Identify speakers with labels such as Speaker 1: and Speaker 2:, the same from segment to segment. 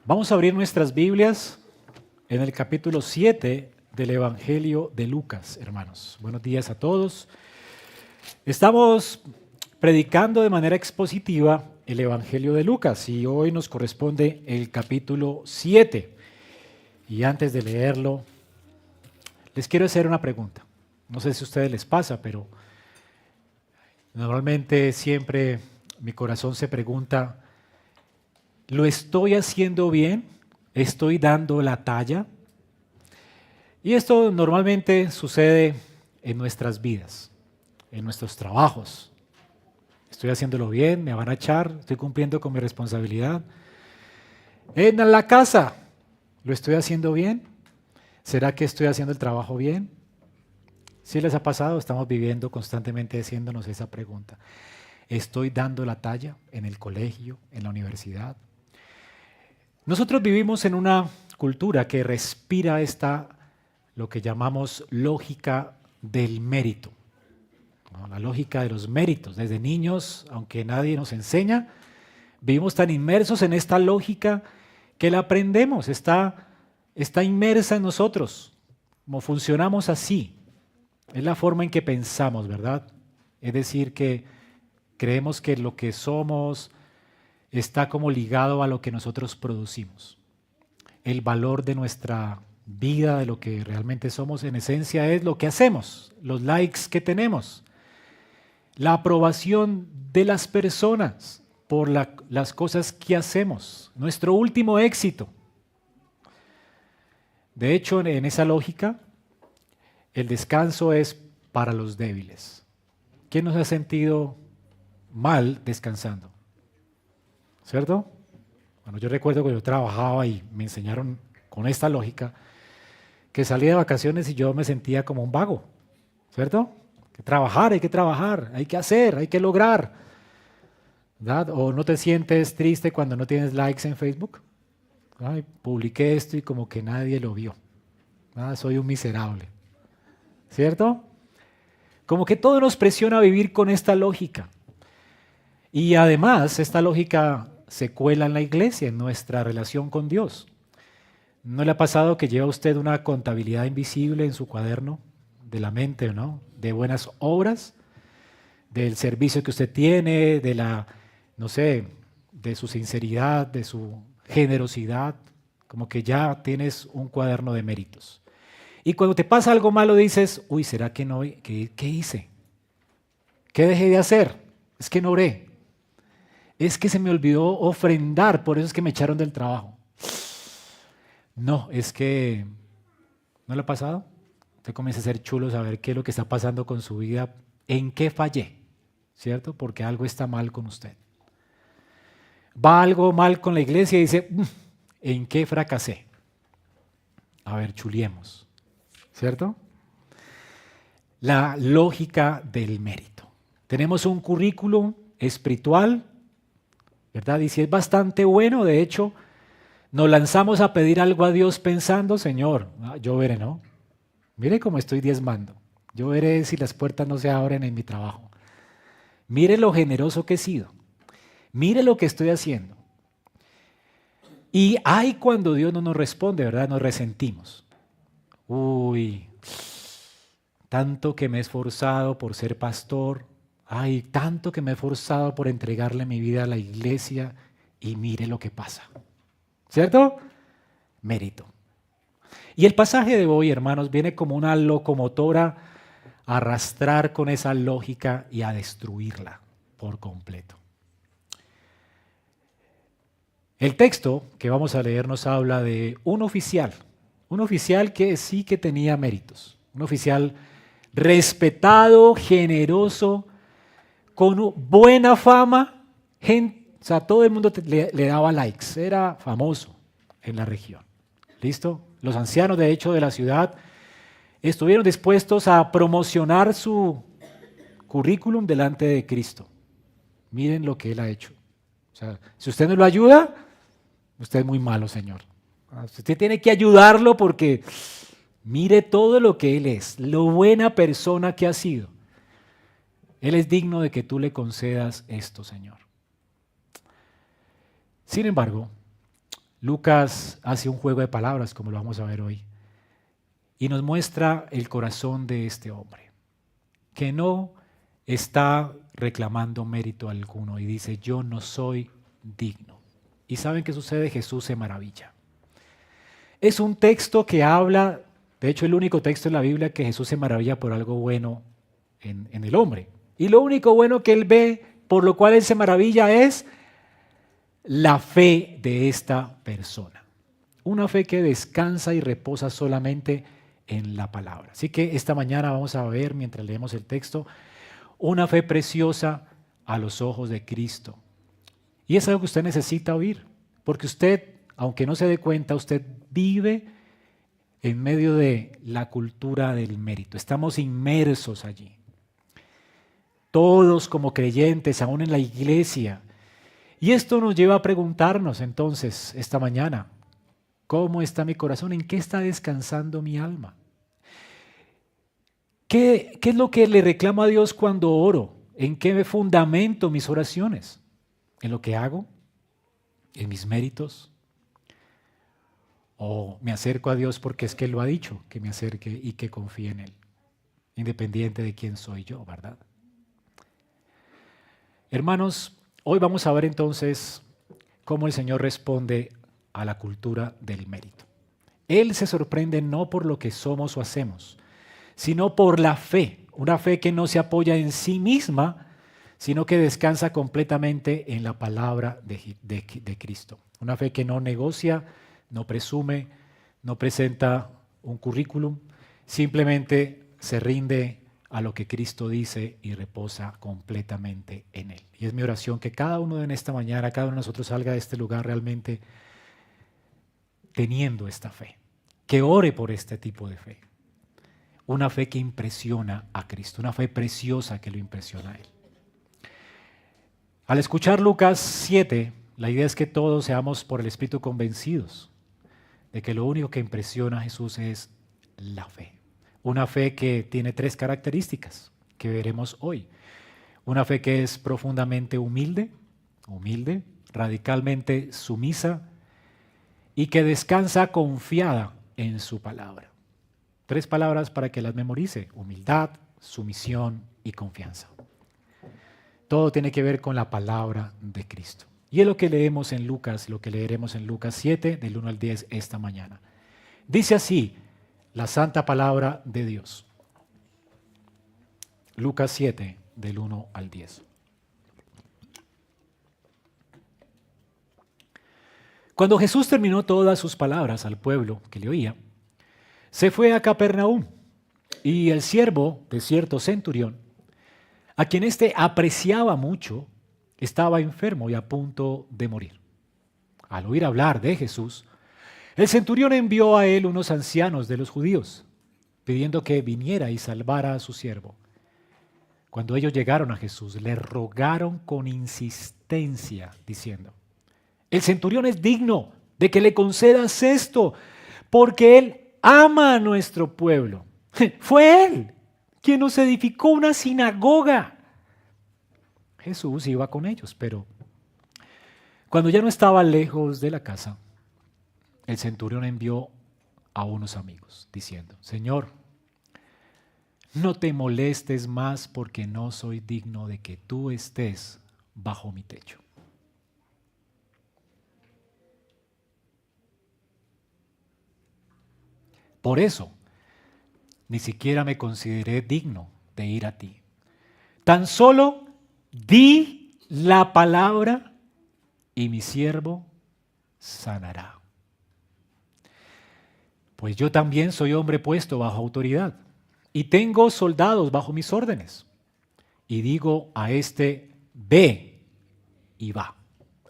Speaker 1: Vamos a abrir nuestras Biblias en el capítulo 7 del Evangelio de Lucas, hermanos. Buenos días a todos. Estamos predicando de manera expositiva el Evangelio de Lucas y hoy nos corresponde el capítulo 7. Y antes de leerlo, les quiero hacer una pregunta. No sé si a ustedes les pasa, pero normalmente siempre mi corazón se pregunta, ¿lo estoy haciendo bien? ¿Estoy dando la talla? Y esto normalmente sucede en nuestras vidas, en nuestros trabajos. ¿Estoy haciéndolo bien? ¿Me van a echar? ¿Estoy cumpliendo con mi responsabilidad? En la casa, ¿lo estoy haciendo bien? ¿Será que estoy haciendo el trabajo bien? ¿Sí les ha pasado? Estamos viviendo constantemente haciéndonos esa pregunta. ¿Estoy dando la talla en el colegio, en la universidad? Nosotros vivimos en una cultura que respira lo que llamamos lógica del mérito, ¿no? La lógica de los méritos. Desde niños, aunque nadie nos enseña, vivimos tan inmersos en esta lógica que la aprendemos, está inmersa en nosotros. Como funcionamos así, es la forma en que pensamos, ¿verdad? Es decir, que creemos que lo que somos está como ligado a lo que nosotros producimos. El valor de nuestra vida, de lo que realmente somos, en esencia es lo que hacemos, los likes que tenemos, la aprobación de las personas por las cosas que hacemos, nuestro último éxito. De hecho, en esa lógica, el descanso es para los débiles. ¿Quién nos ha sentido mal descansando? ¿Cierto? Bueno, yo recuerdo que yo trabajaba y me enseñaron con esta lógica que salía de vacaciones y yo me sentía como un vago, ¿cierto? Hay que trabajar, hay que hacer, hay que lograr, ¿verdad? O no te sientes triste cuando no tienes likes en Facebook. Ay, publiqué esto y como que nadie lo vio. Soy un miserable, ¿cierto? Como que todo nos presiona a vivir con esta lógica. Y además, esta lógica se cuela en la iglesia, en nuestra relación con Dios. ¿No le ha pasado que lleva usted una contabilidad invisible en su cuaderno de la mente, ¿no? De buenas obras, del servicio que usted tiene, no sé, de su sinceridad, de su generosidad, como que ya tienes un cuaderno de méritos. Y cuando te pasa algo malo dices, uy, ¿será que no? ¿Qué hice? ¿Qué dejé de hacer? Es que no oré. Es que se me olvidó ofrendar, por eso es que me echaron del trabajo. No, es que, ¿no le ha pasado? Usted comienza a ser chulo, saber qué es lo que está pasando con su vida, en qué fallé, ¿cierto? Porque algo está mal con usted. Va algo mal con la iglesia y dice, ¿en qué fracasé? A ver, chuliemos, ¿cierto? La lógica del mérito. Tenemos un currículum espiritual, ¿verdad? Y si es bastante bueno, de hecho, nos lanzamos a pedir algo a Dios pensando, Señor, yo veré, ¿no? Mire cómo estoy diezmando. Yo veré si las puertas no se abren en mi trabajo. Mire lo generoso que he sido. Mire lo que estoy haciendo. Y hay cuando Dios no nos responde, ¿verdad? Nos resentimos. Uy, tanto que me he esforzado por ser pastor. Ay, tanto que me he esforzado por entregarle mi vida a la iglesia y mire lo que pasa. ¿Cierto? Mérito. Y el pasaje de hoy, hermanos, viene como una locomotora a arrastrar con esa lógica y a destruirla por completo. El texto que vamos a leer nos habla de un oficial que sí que tenía méritos, un oficial respetado, generoso, con buena fama, o sea, todo el mundo le daba likes, era famoso en la región. ¿Listo? Los ancianos, de hecho, de la ciudad estuvieron dispuestos a promocionar su currículum delante de Cristo. Miren lo que Él ha hecho. O sea, si usted no lo ayuda, usted es muy malo, Señor. Usted tiene que ayudarlo porque mire todo lo que Él es, lo buena persona que ha sido. Él es digno de que tú le concedas esto, Señor. Sin embargo, Lucas hace un juego de palabras, como lo vamos a ver hoy, y nos muestra el corazón de este hombre, que no está reclamando mérito alguno y dice, yo no soy digno. ¿Y saben qué sucede? Jesús se maravilla. Es un texto que habla, de hecho el único texto en la Biblia que Jesús se maravilla por algo bueno en el hombre. Y lo único bueno que él ve, por lo cual él se maravilla, es la fe de esta persona. Una fe que descansa y reposa solamente en la palabra. Así que esta mañana vamos a ver, mientras leemos el texto, una fe preciosa a los ojos de Cristo. Y es algo que usted necesita oír, porque usted, aunque no se dé cuenta, usted vive en medio de la cultura del mérito. Estamos inmersos allí. Todos como creyentes, aún en la iglesia. Y esto nos lleva a preguntarnos entonces esta mañana, ¿cómo está mi corazón? ¿En qué está descansando mi alma? ¿Qué es lo que le reclamo a Dios cuando oro? ¿En qué me fundamento mis oraciones? ¿En lo que hago? ¿En mis méritos? ¿O me acerco a Dios porque es que Él lo ha dicho, que me acerque y que confíe en Él? Independiente de quién soy yo, ¿verdad? Hermanos, hoy vamos a ver entonces cómo el Señor responde a la cultura del mérito. Él se sorprende no por lo que somos o hacemos, sino por la fe, una fe que no se apoya en sí misma, sino que descansa completamente en la palabra de Cristo. Una fe que no negocia, no presume, no presenta un currículum, simplemente se rinde a lo que Cristo dice y reposa completamente en Él. Y es mi oración que cada uno en esta mañana, cada uno de nosotros salga de este lugar realmente teniendo esta fe, que ore por este tipo de fe. Una fe que impresiona a Cristo, una fe preciosa que lo impresiona a Él. Al escuchar Lucas 7, la idea es que todos seamos por el Espíritu convencidos de que lo único que impresiona a Jesús es la fe. Una fe que tiene 3 características que veremos hoy. Una fe que es profundamente humilde, radicalmente sumisa y que descansa confiada en su palabra. 3 palabras para que las memorice: humildad, sumisión y confianza. Todo tiene que ver con la palabra de Cristo. Y es lo que leemos en Lucas, lo que leeremos en Lucas 7, del 1 al 10 esta mañana. Dice así la santa palabra de Dios. Lucas 7, del 1 al 10. Cuando Jesús terminó todas sus palabras al pueblo que le oía, se fue a Capernaum, y el siervo de cierto centurión, a quien éste apreciaba mucho, estaba enfermo y a punto de morir. Al oír hablar de Jesús, el centurión envió a él unos ancianos de los judíos, pidiendo que viniera y salvara a su siervo. Cuando ellos llegaron a Jesús, le rogaron con insistencia, diciendo: el centurión es digno de que le concedas esto, porque él ama a nuestro pueblo. Fue él quien nos edificó una sinagoga. Jesús iba con ellos, pero cuando ya no estaba lejos de la casa, el centurión envió a unos amigos, diciendo: Señor, no te molestes más, porque no soy digno de que tú estés bajo mi techo. Por eso, ni siquiera me consideré digno de ir a ti. Tan solo di la palabra y mi siervo sanará. Pues yo también soy hombre puesto bajo autoridad y tengo soldados bajo mis órdenes. Y digo a este: ve, y va.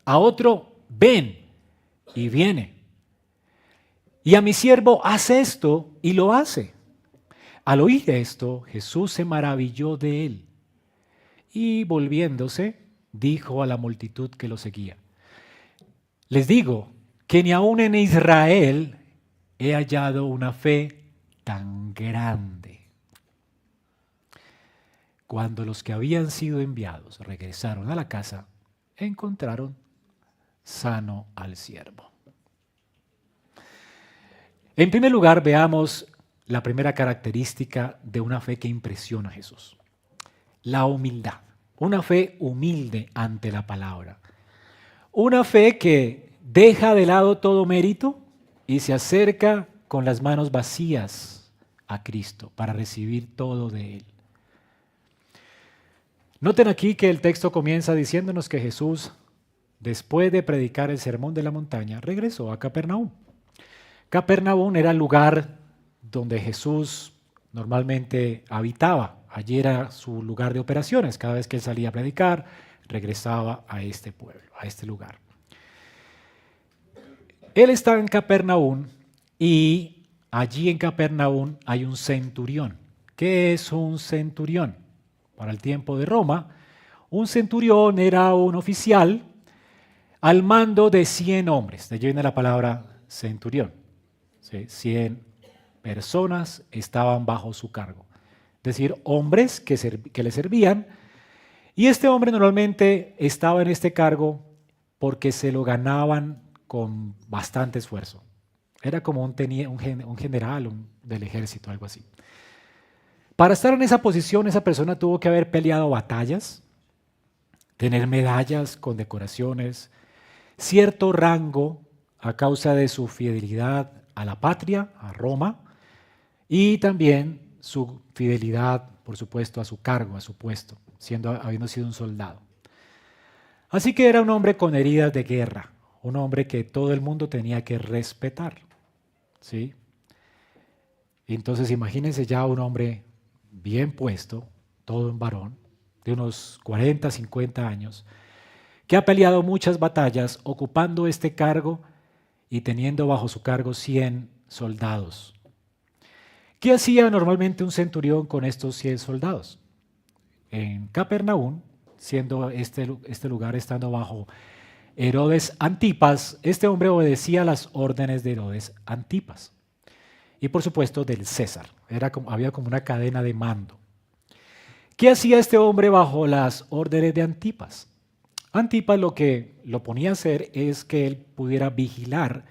Speaker 1: A otro: ven, y viene. Y a mi siervo: haz esto, y lo hace. Al oír esto, Jesús se maravilló de él. Y volviéndose, dijo a la multitud que lo seguía: les digo que ni aun en Israel he hallado una fe tan grande. Cuando los que habían sido enviados regresaron a la casa, encontraron sano al siervo. En primer lugar, veamos la primera característica de una fe que impresiona a Jesús. La humildad. Una fe humilde ante la palabra. Una fe que deja de lado todo mérito y se acerca con las manos vacías a Cristo para recibir todo de Él. Noten aquí que el texto comienza diciéndonos que Jesús, después de predicar el sermón de la montaña, regresó a Capernaum. Capernaum era el lugar donde Jesús normalmente habitaba. Allí era su lugar de operaciones. Cada vez que él salía a predicar, regresaba a este pueblo, a este lugar. Él está en Capernaum y allí en Capernaum hay un centurión. ¿Qué es un centurión? Para el tiempo de Roma, un centurión era un oficial al mando de 100 hombres. De allí viene la palabra centurión. ¿Sí? 100 personas estaban bajo su cargo. Es decir, hombres que le servían. Y este hombre normalmente estaba en este cargo porque se lo ganaban con bastante esfuerzo. Era como un general del ejército, algo así. Para estar en esa posición, esa persona tuvo que haber peleado batallas, tener medallas, condecoraciones, cierto rango a causa de su fidelidad a la patria, a Roma, y también su fidelidad, por supuesto, a su cargo, a su puesto, habiendo sido un soldado. Así que era un hombre con heridas de guerra, un hombre que todo el mundo tenía que respetar, ¿sí? Entonces imagínense ya un hombre bien puesto, todo un varón, de unos 40, 50 años, que ha peleado muchas batallas ocupando este cargo y teniendo bajo su cargo 100 soldados. ¿Qué hacía normalmente un centurión con estos 100 soldados? En Capernaum, siendo este lugar estando bajo Herodes Antipas, este hombre obedecía las órdenes de Herodes Antipas y por supuesto del César. Había como una cadena de mando. ¿Qué hacía este hombre bajo las órdenes de Antipas? Antipas lo que lo ponía a hacer es que él pudiera vigilar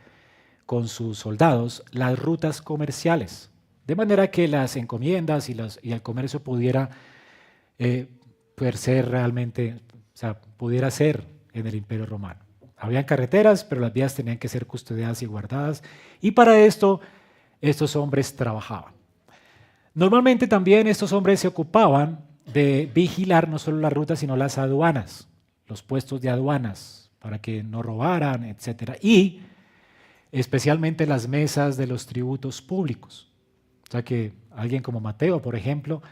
Speaker 1: con sus soldados las rutas comerciales, de manera que las encomiendas y el comercio pudiera ser realmente, o sea, pudiera ser en el Imperio Romano. Habían carreteras, pero las vías tenían que ser custodiadas y guardadas, y para esto estos hombres trabajaban. Normalmente también estos hombres se ocupaban de vigilar no solo las rutas, sino las aduanas, los puestos de aduanas, para que no robaran, etc. Y especialmente las mesas de los tributos públicos. O sea que alguien como Mateo, por ejemplo,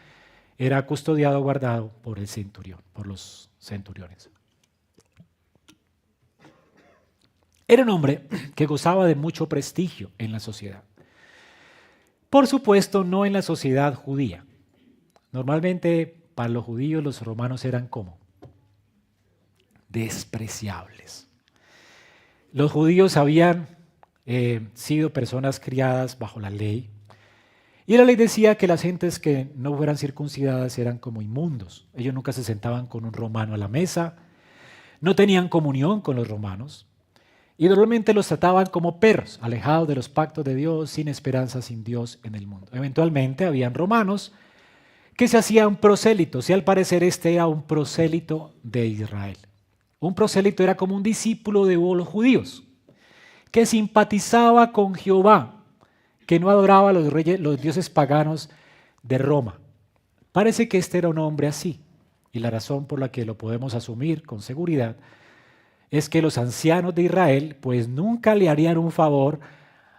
Speaker 1: era custodiado, guardado por el centurión, por los centuriones. Era un hombre que gozaba de mucho prestigio en la sociedad. Por supuesto, no en la sociedad judía. Normalmente para los judíos los romanos eran como despreciables. Los judíos habían sido personas criadas bajo la ley, y la ley decía que las gentes que no fueran circuncidadas eran como inmundos. Ellos nunca se sentaban con un romano a la mesa, no tenían comunión con los romanos, y normalmente los trataban como perros, alejados de los pactos de Dios, sin esperanza, sin Dios en el mundo. Eventualmente habían romanos que se hacían prosélitos, y al parecer este era un prosélito de Israel. Un prosélito era como un discípulo de los judíos, que simpatizaba con Jehová, que no adoraba a los dioses paganos de Roma. Parece que este era un hombre así, y la razón por la que lo podemos asumir con seguridad es que los ancianos de Israel pues nunca le harían un favor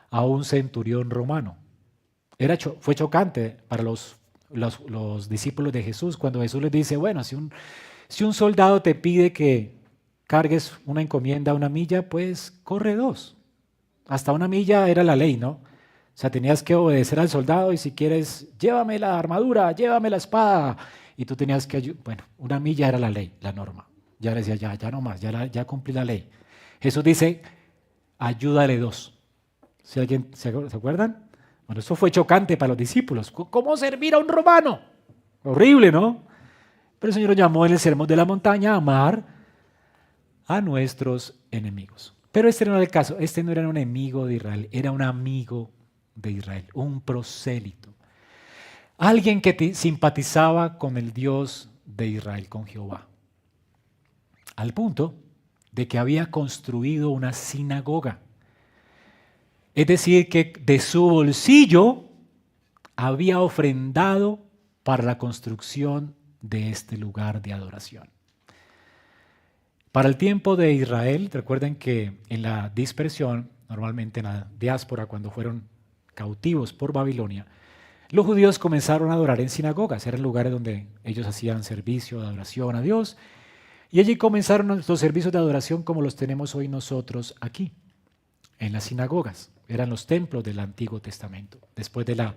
Speaker 1: a un centurión romano. Fue chocante para los discípulos de Jesús cuando Jesús les dice, bueno, si un soldado te pide que cargues una encomienda a 1 milla, pues corre 2. Hasta 1 milla era la ley, ¿no? O sea, tenías que obedecer al soldado y si quieres, llévame la armadura, llévame la espada. Y tú tenías que, bueno, 1 milla era la ley, la norma. Ya le decía, ya no más, ya cumplí la ley. Jesús dice, ayúdale 2. ¿Si alguien se acuerdan? Bueno, eso fue chocante para los discípulos. ¿Cómo servir a un romano? Horrible, ¿no? Pero el Señor nos llamó en el Sermón de la Montaña a amar a nuestros enemigos. Pero este no era el caso, este no era un enemigo de Israel, era un amigo de Israel, un prosélito. Alguien que simpatizaba con el Dios de Israel, con Jehová. Al punto de que había construido una sinagoga. Es decir, que de su bolsillo había ofrendado para la construcción de este lugar de adoración. Para el tiempo de Israel, recuerden que en la dispersión, normalmente en la diáspora, cuando fueron cautivos por Babilonia, los judíos comenzaron a adorar en sinagogas, eran lugares donde ellos hacían servicio de adoración a Dios, y allí comenzaron los servicios de adoración como los tenemos hoy nosotros aquí, en las sinagogas. Eran los templos del Antiguo Testamento, después de la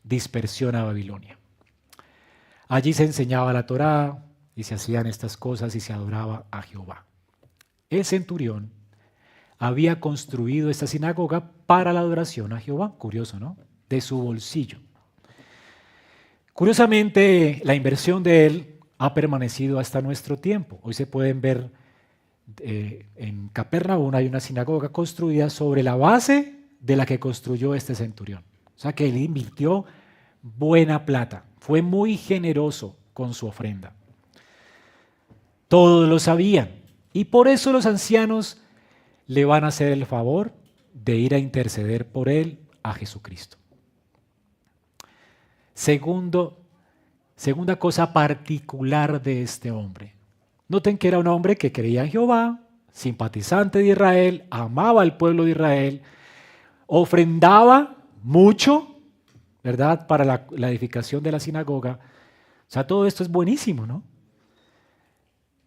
Speaker 1: dispersión a Babilonia. Allí se enseñaba la Torá y se hacían estas cosas y se adoraba a Jehová. El centurión había construido esta sinagoga para la adoración a Jehová, curioso, ¿no? De su bolsillo. Curiosamente, la inversión de él ha permanecido hasta nuestro tiempo. Hoy se pueden ver en Capernaum hay una sinagoga construida sobre la base de la que construyó este centurión. O sea que él invirtió buena plata, fue muy generoso con su ofrenda. Todos lo sabían y por eso los ancianos le van a hacer el favor de ir a interceder por él a Jesucristo. Segunda cosa particular de este hombre. Noten que era un hombre que creía en Jehová, simpatizante de Israel, amaba al pueblo de Israel, ofrendaba mucho, ¿verdad?, para la edificación de la sinagoga. O sea, todo esto es buenísimo, ¿no?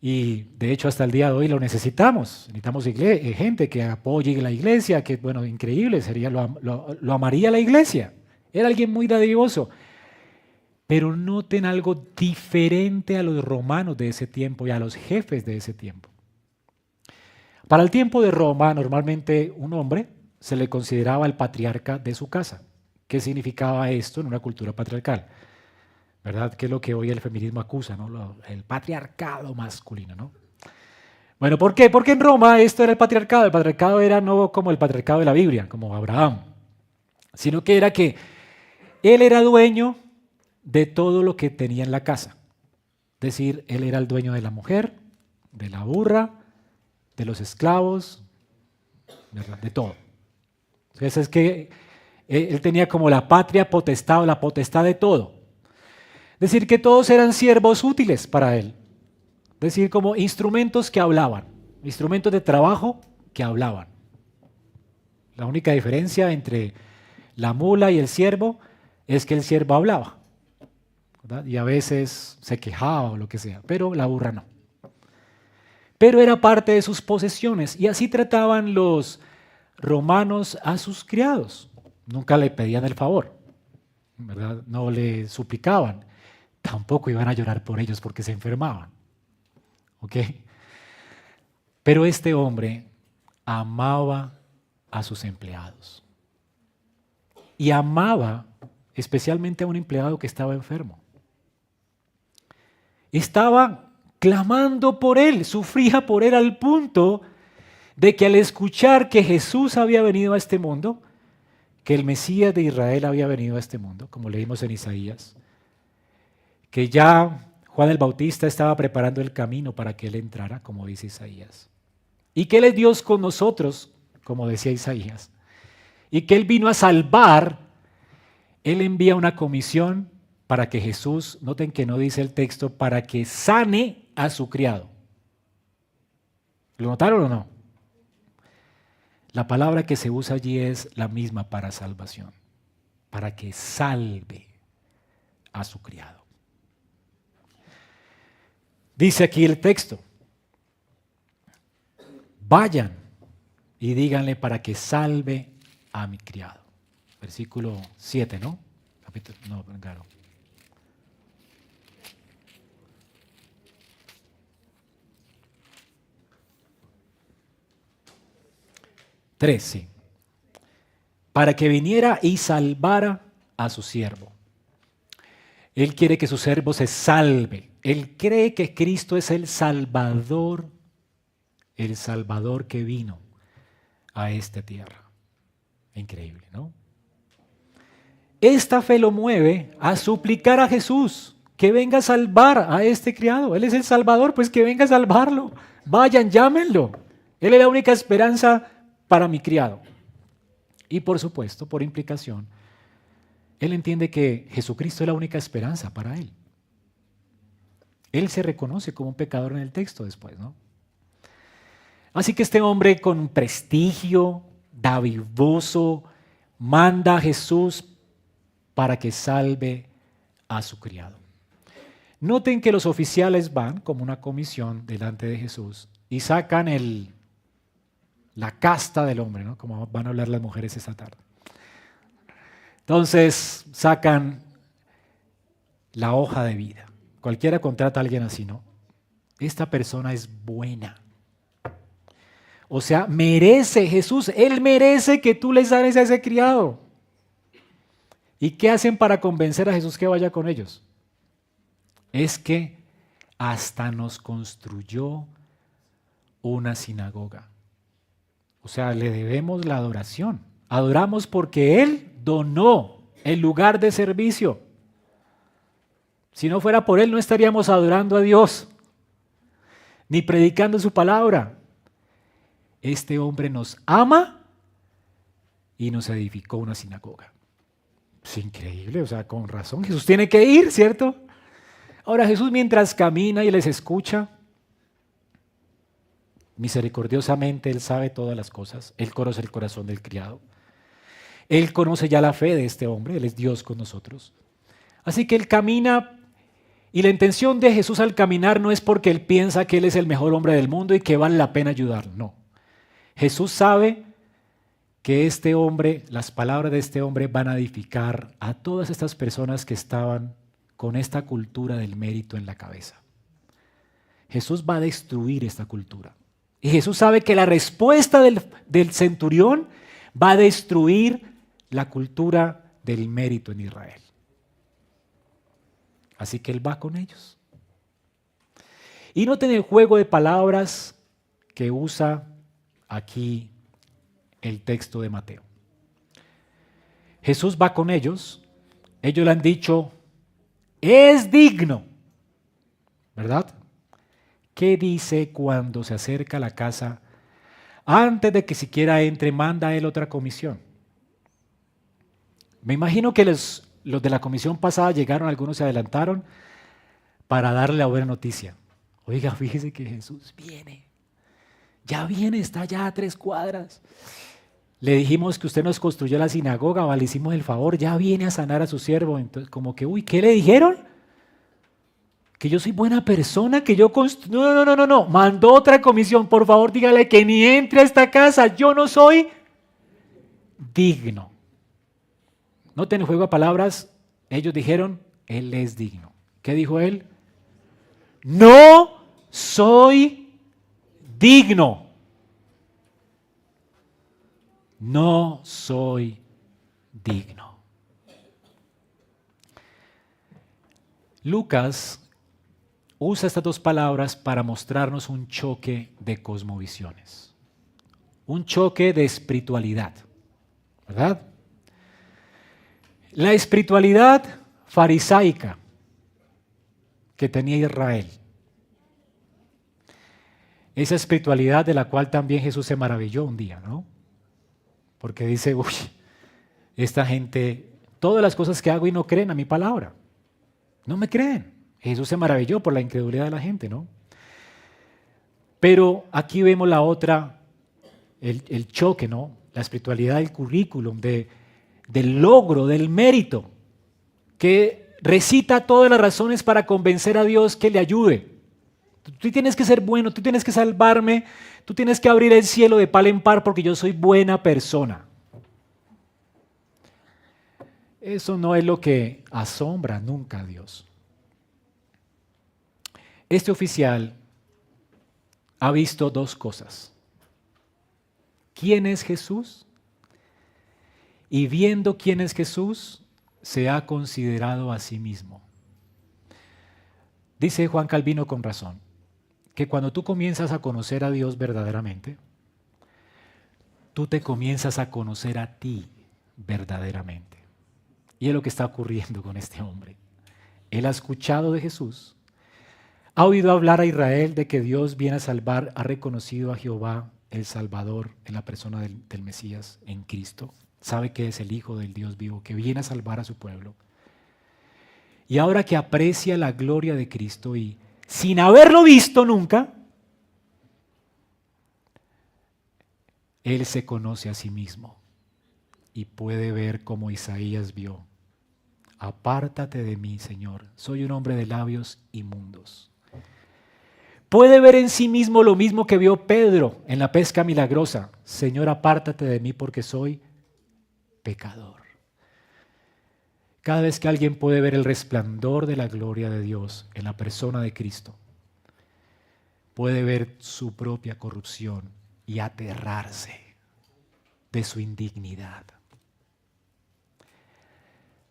Speaker 1: Y de hecho hasta el día de hoy lo necesitamos. Necesitamos gente que apoye la iglesia, que bueno, increíble, lo amaría la iglesia. Era alguien muy dadivoso. Pero noten algo diferente a los romanos de ese tiempo y a los jefes de ese tiempo. Para el tiempo de Roma, normalmente un hombre se le consideraba el patriarca de su casa. ¿Qué significaba esto en una cultura patriarcal? ¿Verdad? Que es lo que hoy el feminismo acusa, ¿no? El patriarcado masculino, ¿no? Bueno, ¿por qué? Porque en Roma esto era el patriarcado. El patriarcado era no como el patriarcado de la Biblia, como Abraham, sino que era que él era dueño de todo lo que tenía en la casa. Es decir, él era el dueño de la mujer, de la burra, de los esclavos, ¿verdad?, de todo. Entonces es que él tenía como la patria potestad o la potestad de todo. Es decir, que todos eran siervos útiles para él. Es decir, como instrumentos que hablaban, instrumentos de trabajo que hablaban. La única diferencia entre la mula y el siervo es que el siervo hablaba, ¿verdad?, y a veces se quejaba o lo que sea, pero la burra no. Pero era parte de sus posesiones y así trataban los romanos a sus criados. Nunca le pedían el favor, ¿verdad? No le suplicaban. Tampoco iban a llorar por ellos porque se enfermaban. ¿Ok? Pero este hombre amaba a sus empleados. Y amaba especialmente a un empleado que estaba enfermo. Estaba clamando por él, sufría por él al punto de que al escuchar que Jesús había venido a este mundo, que el Mesías de Israel había venido a este mundo, como leímos en Isaías, que ya Juan el Bautista estaba preparando el camino para que él entrara, como dice Isaías, y que él es Dios con nosotros, como decía Isaías, y que él vino a salvar, él envía una comisión para que Jesús, noten que no dice el texto, para que sane a su criado. ¿Lo notaron o no? La palabra que se usa allí es la misma para salvación, para que salve a su criado. Dice aquí el texto, vayan y díganle para que salve a mi criado. Versículo 7, ¿no? No, claro. Sí. Para que viniera y salvara a su siervo. Él quiere que su siervo se salve. Él cree que Cristo es el Salvador que vino a esta tierra. Increíble, ¿no? esta fe lo mueve a suplicar a Jesús que venga a salvar a este criado. Él es el Salvador, pues que venga a salvarlo. Vayan, llámenlo. Él es la única esperanza para mi criado. Y por supuesto, por implicación, él entiende que Jesucristo es la única esperanza para él. Él se reconoce como un pecador en el texto después, ¿no? Así que este hombre con prestigio, dadivoso, manda a Jesús para que salve a su criado. Noten que los oficiales van como una comisión delante de Jesús y sacan la casta del hombre, ¿no? Como van a hablar las mujeres esta tarde. Entonces sacan la hoja de vida. Cualquiera contrata a alguien así, ¿no? Esta persona es buena. O sea, merece Jesús, Él merece que tú le sanes a ese criado. ¿Y qué hacen para convencer a Jesús que vaya con ellos? Es que hasta nos construyó una sinagoga. O sea, le debemos la adoración. Adoramos porque Él donó el lugar de servicio. Si no fuera por Él, no estaríamos adorando a Dios, ni predicando su palabra. Este hombre nos ama y nos edificó una sinagoga. Es increíble, o sea, con razón. Jesús tiene que ir, ¿cierto? Ahora Jesús mientras camina y les escucha, misericordiosamente Él sabe todas las cosas. Él conoce el corazón del criado. Él conoce ya la fe de este hombre, Él es Dios con nosotros. Así que Él camina y la intención de Jesús al caminar no es porque Él piensa que Él es el mejor hombre del mundo y que vale la pena ayudarlo, no. Jesús sabe que este hombre, las palabras de este hombre van a edificar a todas estas personas que estaban con esta cultura del mérito en la cabeza. Jesús va a destruir esta cultura. Y Jesús sabe que la respuesta del centurión va a destruir la cultura del mérito en Israel. Así que Él va con ellos. Y noten el juego de palabras que usa aquí el texto de Mateo. Jesús va con ellos. Ellos le han dicho, es digno, ¿verdad? ¿Qué dice cuando se acerca a la casa? Antes de que siquiera entre, manda a él otra comisión. Me imagino que los de la comisión pasada llegaron, algunos se adelantaron para darle la buena noticia. Oiga, fíjese que Jesús viene. Ya viene, está ya a 3 cuadras. Le dijimos que usted nos construyó la sinagoga, le hicimos el favor, ya viene a sanar a su siervo. Entonces, como que, uy, ¿qué le dijeron? Que yo soy buena persona, que yo No. Mandó otra comisión, por favor, dígale que ni entre a esta casa, yo no soy digno. Noten el juego de palabras, ellos dijeron, Él es digno. ¿Qué dijo Él? No soy digno. No soy digno. Lucas usa estas dos palabras para mostrarnos un choque de cosmovisiones, un choque de espiritualidad, ¿verdad? La espiritualidad farisaica que tenía Israel, esa espiritualidad de la cual también Jesús se maravilló un día, ¿no? Porque dice, uy, esta gente, todas las cosas que hago y no creen a mi palabra, no me creen. Jesús se maravilló por la incredulidad de la gente, ¿no? Pero aquí vemos la otra, el choque, ¿no? La espiritualidad del currículum, del logro, del mérito, que recita todas las razones para convencer a Dios que le ayude. Tú tienes que ser bueno, tú tienes que salvarme, tú tienes que abrir el cielo de par en par porque yo soy buena persona. Eso no es lo que asombra nunca a Dios. Este oficial ha visto 2 cosas. ¿Quién es Jesús? Y viendo quién es Jesús, se ha considerado a sí mismo. Dice Juan Calvino con razón, que cuando tú comienzas a conocer a Dios verdaderamente, tú te comienzas a conocer a ti verdaderamente. Y es lo que está ocurriendo con este hombre. Él ha escuchado de Jesús, ha oído hablar a Israel de que Dios viene a salvar, ha reconocido a Jehová el Salvador en la persona del Mesías, en Cristo. Sabe que es el Hijo del Dios vivo, que viene a salvar a su pueblo. Y ahora que aprecia la gloria de Cristo y sin haberlo visto nunca, él se conoce a sí mismo y puede ver como Isaías vio. Apártate de mí, Señor, soy un hombre de labios inmundos. Puede ver en sí mismo lo mismo que vio Pedro en la pesca milagrosa. Señor, apártate de mí porque soy pecador. Cada vez que alguien puede ver el resplandor de la gloria de Dios en la persona de Cristo, puede ver su propia corrupción y aterrarse de su indignidad.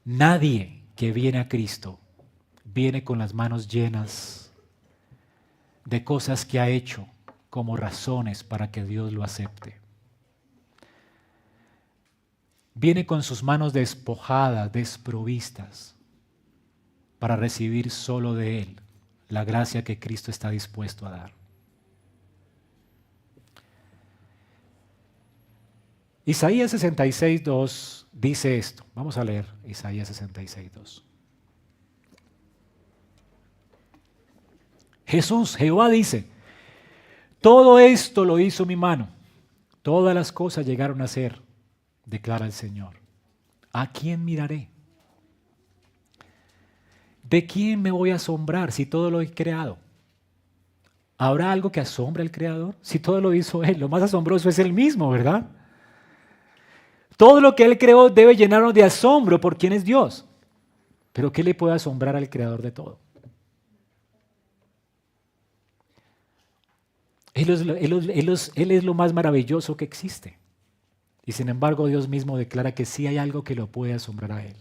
Speaker 1: Nadie que viene a Cristo viene con las manos llenas de cosas que ha hecho como razones para que Dios lo acepte. Viene con sus manos despojadas, desprovistas, para recibir solo de Él la gracia que Cristo está dispuesto a dar. Isaías 66:2 dice esto. Vamos a leer Isaías 66:2. Jehová dice, todo esto lo hizo mi mano, todas las cosas llegaron a ser, declara el Señor. ¿A quién miraré? ¿De quién me voy a asombrar si todo lo he creado? ¿Habrá algo que asombre al Creador? Si todo lo hizo Él, lo más asombroso es Él mismo, ¿verdad? Todo lo que Él creó debe llenarnos de asombro por quién es Dios. Pero ¿qué le puede asombrar al Creador de todo? Él es lo más maravilloso que existe. Y sin embargo Dios mismo declara que sí hay algo que lo puede asombrar a Él.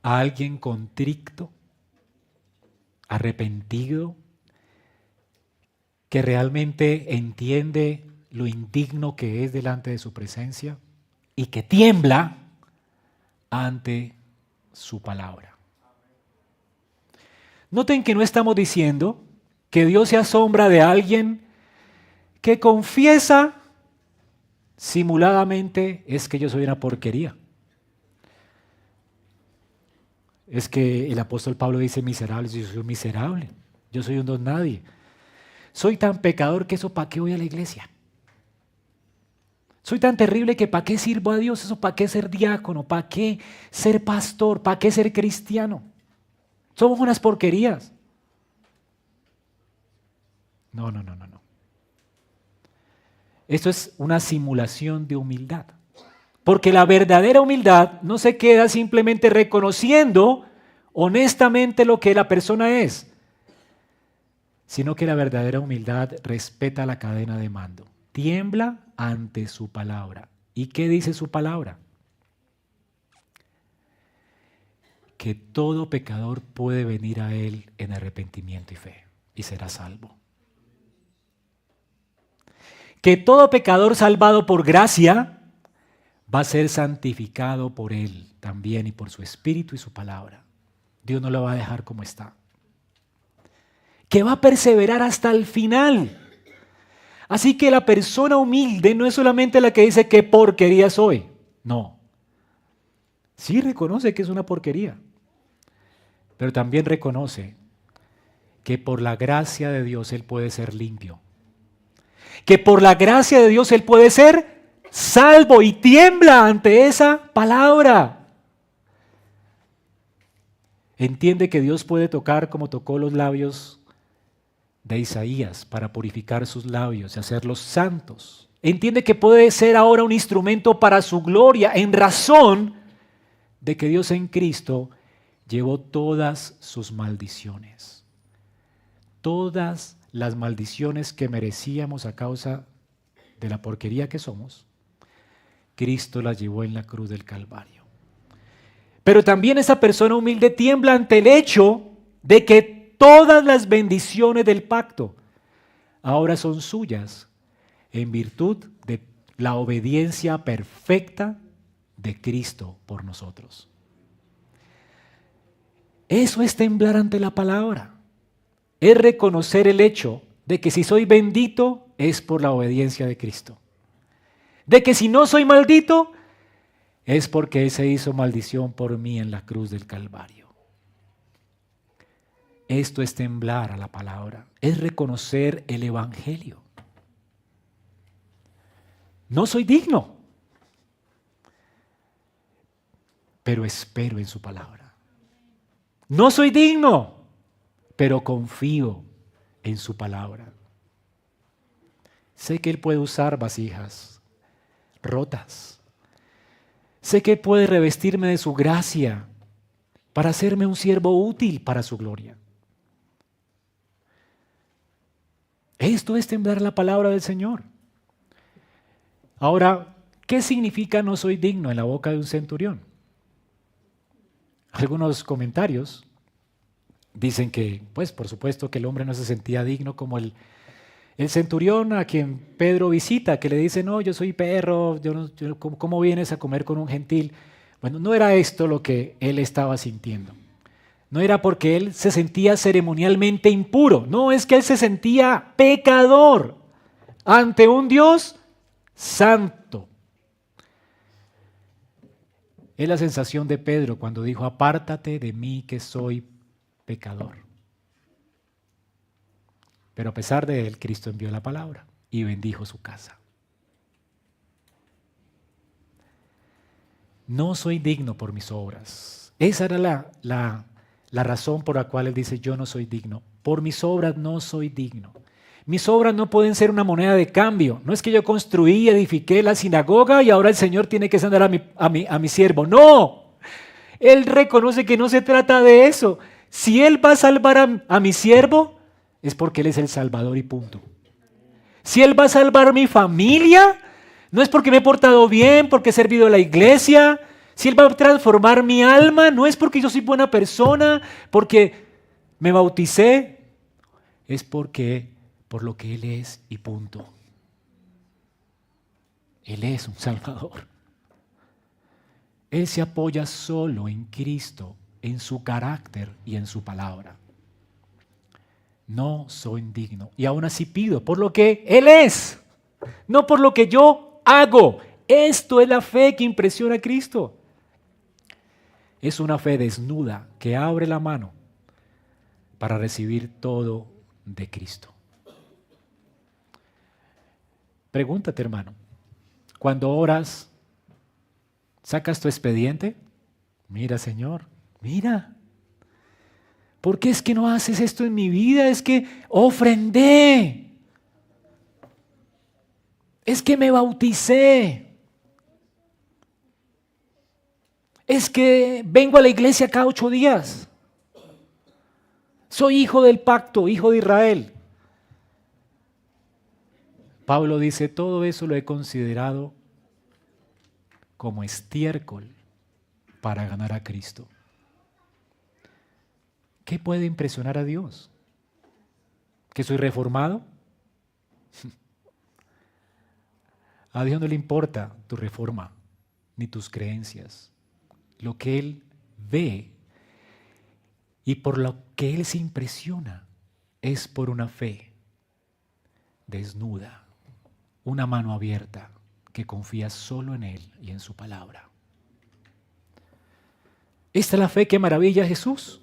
Speaker 1: A alguien contrito, arrepentido, que realmente entiende lo indigno que es delante de su presencia y que tiembla ante su palabra. Noten que no estamos diciendo que Dios se asombra de alguien que confiesa simuladamente, es que yo soy una porquería. Es que el apóstol Pablo dice miserable, yo soy un miserable, yo soy un don nadie. Soy tan pecador que eso para qué voy a la iglesia. Soy tan terrible que para qué sirvo a Dios, eso para qué ser diácono, para qué ser pastor, para qué ser cristiano. Somos unas porquerías. No. Esto es una simulación de humildad. Porque la verdadera humildad no se queda simplemente reconociendo honestamente lo que la persona es, sino que la verdadera humildad respeta la cadena de mando. Tiembla ante su palabra. ¿Y qué dice su palabra? Que todo pecador puede venir a Él en arrepentimiento y fe y será salvo. Que todo pecador salvado por gracia va a ser santificado por Él también y por su Espíritu y su palabra. Dios no lo va a dejar como está. Que va a perseverar hasta el final. Así que la persona humilde no es solamente la que dice qué porquería soy. No. Sí reconoce que es una porquería. Pero también reconoce que por la gracia de Dios Él puede ser limpio. Que por la gracia de Dios Él puede ser salvo y tiembla ante esa palabra. Entiende que Dios puede tocar como tocó los labios de Isaías para purificar sus labios y hacerlos santos. Entiende que puede ser ahora un instrumento para su gloria en razón de que Dios en Cristo llevó todas sus maldiciones. Todas las maldiciones que merecíamos a causa de la porquería que somos, Cristo las llevó en la cruz del Calvario. Pero también esa persona humilde tiembla ante el hecho de que todas las bendiciones del pacto ahora son suyas en virtud de la obediencia perfecta de Cristo por nosotros. Eso es temblar ante la palabra. Es reconocer el hecho de que si soy bendito es por la obediencia de Cristo. De que si no soy maldito es porque Él se hizo maldición por mí en la cruz del Calvario. Esto es temblar a la palabra, es reconocer el Evangelio. No soy digno, pero espero en su palabra. No soy digno, pero confío en su palabra. Sé que Él puede usar vasijas rotas. Sé que Él puede revestirme de su gracia para hacerme un siervo útil para su gloria. Esto es temblar la palabra del Señor. Ahora, ¿qué significa no soy digno en la boca de un centurión? Algunos comentarios dicen que, pues por supuesto que el hombre no se sentía digno como el centurión a quien Pedro visita, que le dice, no, yo soy perro, ¿cómo vienes a comer con un gentil? Bueno, no era esto lo que él estaba sintiendo. No era porque él se sentía ceremonialmente impuro, no, es que él se sentía pecador ante un Dios santo. Es la sensación de Pedro cuando dijo, apártate de mí que soy pecador. Pero a pesar de él, Cristo envió la palabra y bendijo su casa. No soy digno por mis obras. Esa era la razón por la cual él dice, yo no soy digno. Por mis obras no soy digno. Mis obras no pueden ser una moneda de cambio. No es que yo construí, edifiqué la sinagoga y ahora el Señor tiene que sanar a mi siervo. No, Él reconoce que no se trata de eso. Si Él va a salvar a mi siervo, es porque Él es el Salvador y punto. Si Él va a salvar mi familia, no es porque me he portado bien, porque he servido a la iglesia. Si Él va a transformar mi alma, no es porque yo soy buena persona, porque me bauticé. Es porque por lo que Él es y punto. Él es un Salvador. Él se apoya solo en Cristo, en su carácter y en su palabra. No soy digno y aún así pido por lo que Él es, no por lo que yo hago. Esto es la fe que impresiona a Cristo. Es una fe desnuda que abre la mano para recibir todo de Cristo. Pregúntate, hermano, cuando oras, ¿sacas tu expediente? Mira, Señor, mira. ¿Por qué es que no haces esto en mi vida? Es que ofrendé. Es que me bauticé. Es que vengo a la iglesia cada 8 días. Soy hijo del pacto, hijo de Israel. Pablo dice, todo eso lo he considerado como estiércol para ganar a Cristo. ¿Qué puede impresionar a Dios? ¿Que soy reformado? A Dios no le importa tu reforma ni tus creencias. Lo que Él ve y por lo que Él se impresiona es por una fe desnuda, una mano abierta que confía solo en Él y en su palabra. Esta es la fe que maravilla a Jesús.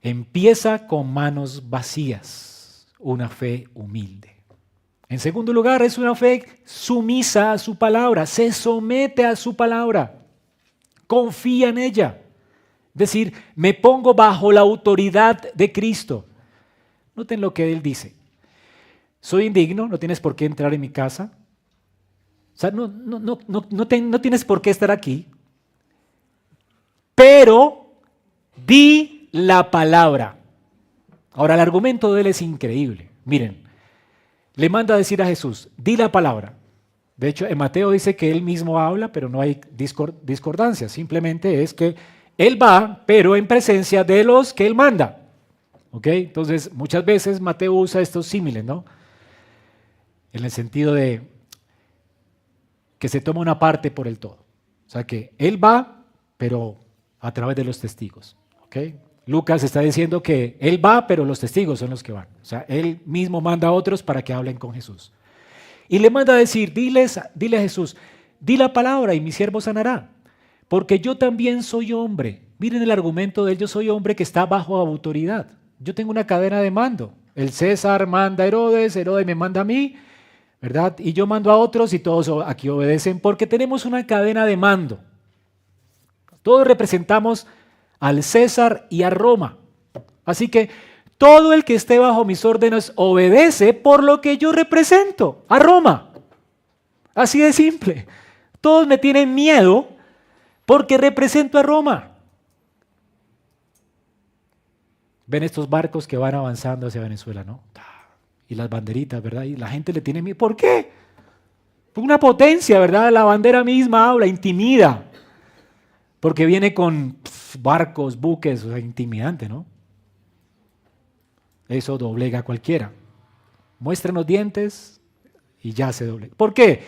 Speaker 1: Empieza con manos vacías, una fe humilde. En segundo lugar, es una fe sumisa a su palabra, se somete a su palabra, confía en ella. Es decir, me pongo bajo la autoridad de Cristo. Noten lo que Él dice. Soy indigno, no tienes por qué entrar en mi casa. O sea, no tienes por qué estar aquí. Pero di la palabra. Ahora, el argumento de Él es increíble. Miren, le manda a decir a Jesús, di la palabra. De hecho, en Mateo dice que Él mismo habla, pero no hay discordancia. Simplemente es que Él va, pero en presencia de los que Él manda. ¿Ok? Entonces, muchas veces Mateo usa estos símiles, ¿no? En el sentido de que se toma una parte por el todo. sea que Él va, pero a través de los testigos. ¿Ok? Lucas está diciendo que Él va, pero los testigos son los que van. O sea, Él mismo manda a otros para que hablen con Jesús. Y le manda a decir, dile a Jesús, di la palabra y mi siervo sanará, porque yo también soy hombre. Miren el argumento de él, yo soy hombre que está bajo autoridad. Yo tengo una cadena de mando. El César manda a Herodes, Herodes me manda a mí, ¿verdad? Y yo mando a otros y todos aquí obedecen porque tenemos una cadena de mando. Todos representamos al César y a Roma. Así que todo el que esté bajo mis órdenes obedece por lo que yo represento a Roma. Así de simple. Todos me tienen miedo porque represento a Roma. Ven estos barcos que van avanzando hacia Venezuela, ¿no? Y las banderitas, ¿verdad? Y la gente le tiene miedo. ¿Por qué? Una potencia, ¿verdad? La bandera misma habla, intimida. Porque viene con barcos, buques, o sea, intimidante, ¿no? Eso doblega a cualquiera. Muestren los dientes y ya se doblega. ¿Por qué?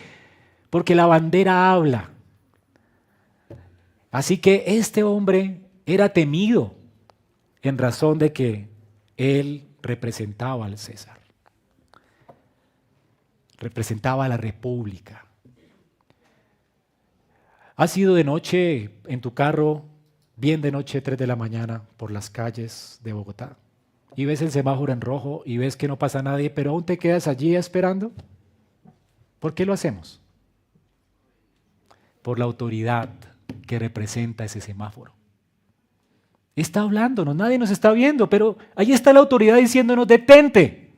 Speaker 1: Porque la bandera habla. Así que este hombre era temido en razón de que él representaba al César. Representaba a la república. ¿Has ido de noche en tu carro, bien de noche, 3 de la mañana, por las calles de Bogotá? Y ves el semáforo en rojo y ves que no pasa nadie, pero aún te quedas allí esperando. ¿Por qué lo hacemos? Por la autoridad que representa ese semáforo. Está hablándonos, nadie nos está viendo, pero ahí está la autoridad diciéndonos, detente.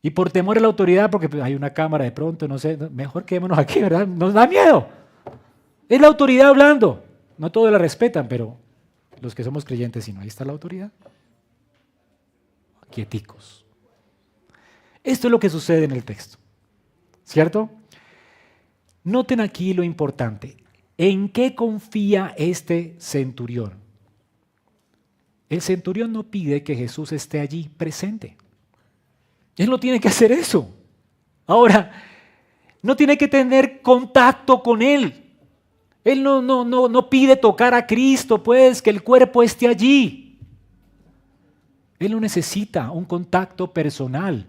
Speaker 1: Y por temor a la autoridad, porque hay una cámara de pronto, no sé, mejor quedémonos aquí, ¿verdad? Nos da miedo. Es la autoridad hablando. No todos la respetan, pero los que somos creyentes, si no, ahí está la autoridad. Quieticos. Esto es lo que sucede en el texto, ¿cierto? Noten aquí lo importante. ¿En qué confía este centurión? El centurión no pide que Jesús esté allí presente. Él no tiene que hacer eso. Ahora, no tiene que tener contacto con Él. Él no pide tocar a Cristo, pues, que el cuerpo esté allí. Él no necesita un contacto personal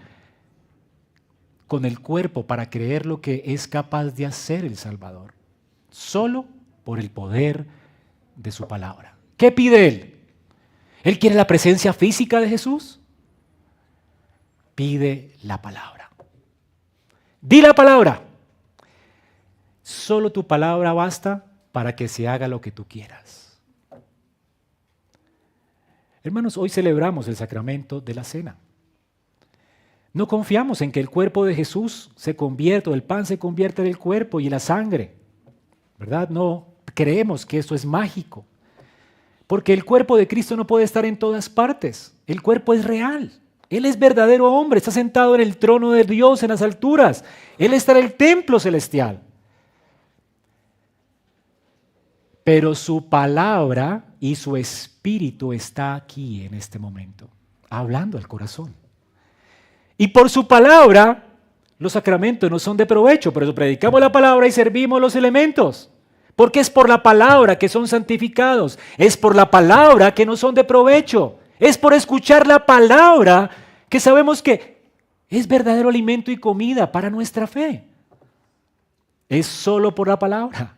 Speaker 1: con el cuerpo para creer lo que es capaz de hacer el Salvador. Solo por el poder de su palabra. ¿Qué pide Él? ¿Él quiere la presencia física de Jesús? Pide la palabra. Di la palabra. Solo tu palabra basta para que se haga lo que tú quieras. Hermanos, hoy celebramos el sacramento de la cena. No confiamos en que el cuerpo de Jesús se convierta, o el pan se convierta en el cuerpo y en la sangre, ¿verdad? No creemos que esto es mágico, porque el cuerpo de Cristo no puede estar en todas partes. El cuerpo es real. Él es verdadero hombre, está sentado en el trono de Dios en las alturas. Él está en el templo celestial. Pero su palabra y su espíritu está aquí en este momento, hablando al corazón. Y por su palabra, los sacramentos no son de provecho, pero predicamos la palabra y servimos los elementos. Porque es por la palabra que son santificados, es por la palabra que no son de provecho, es por escuchar la palabra que sabemos que es verdadero alimento y comida para nuestra fe. Es solo por la palabra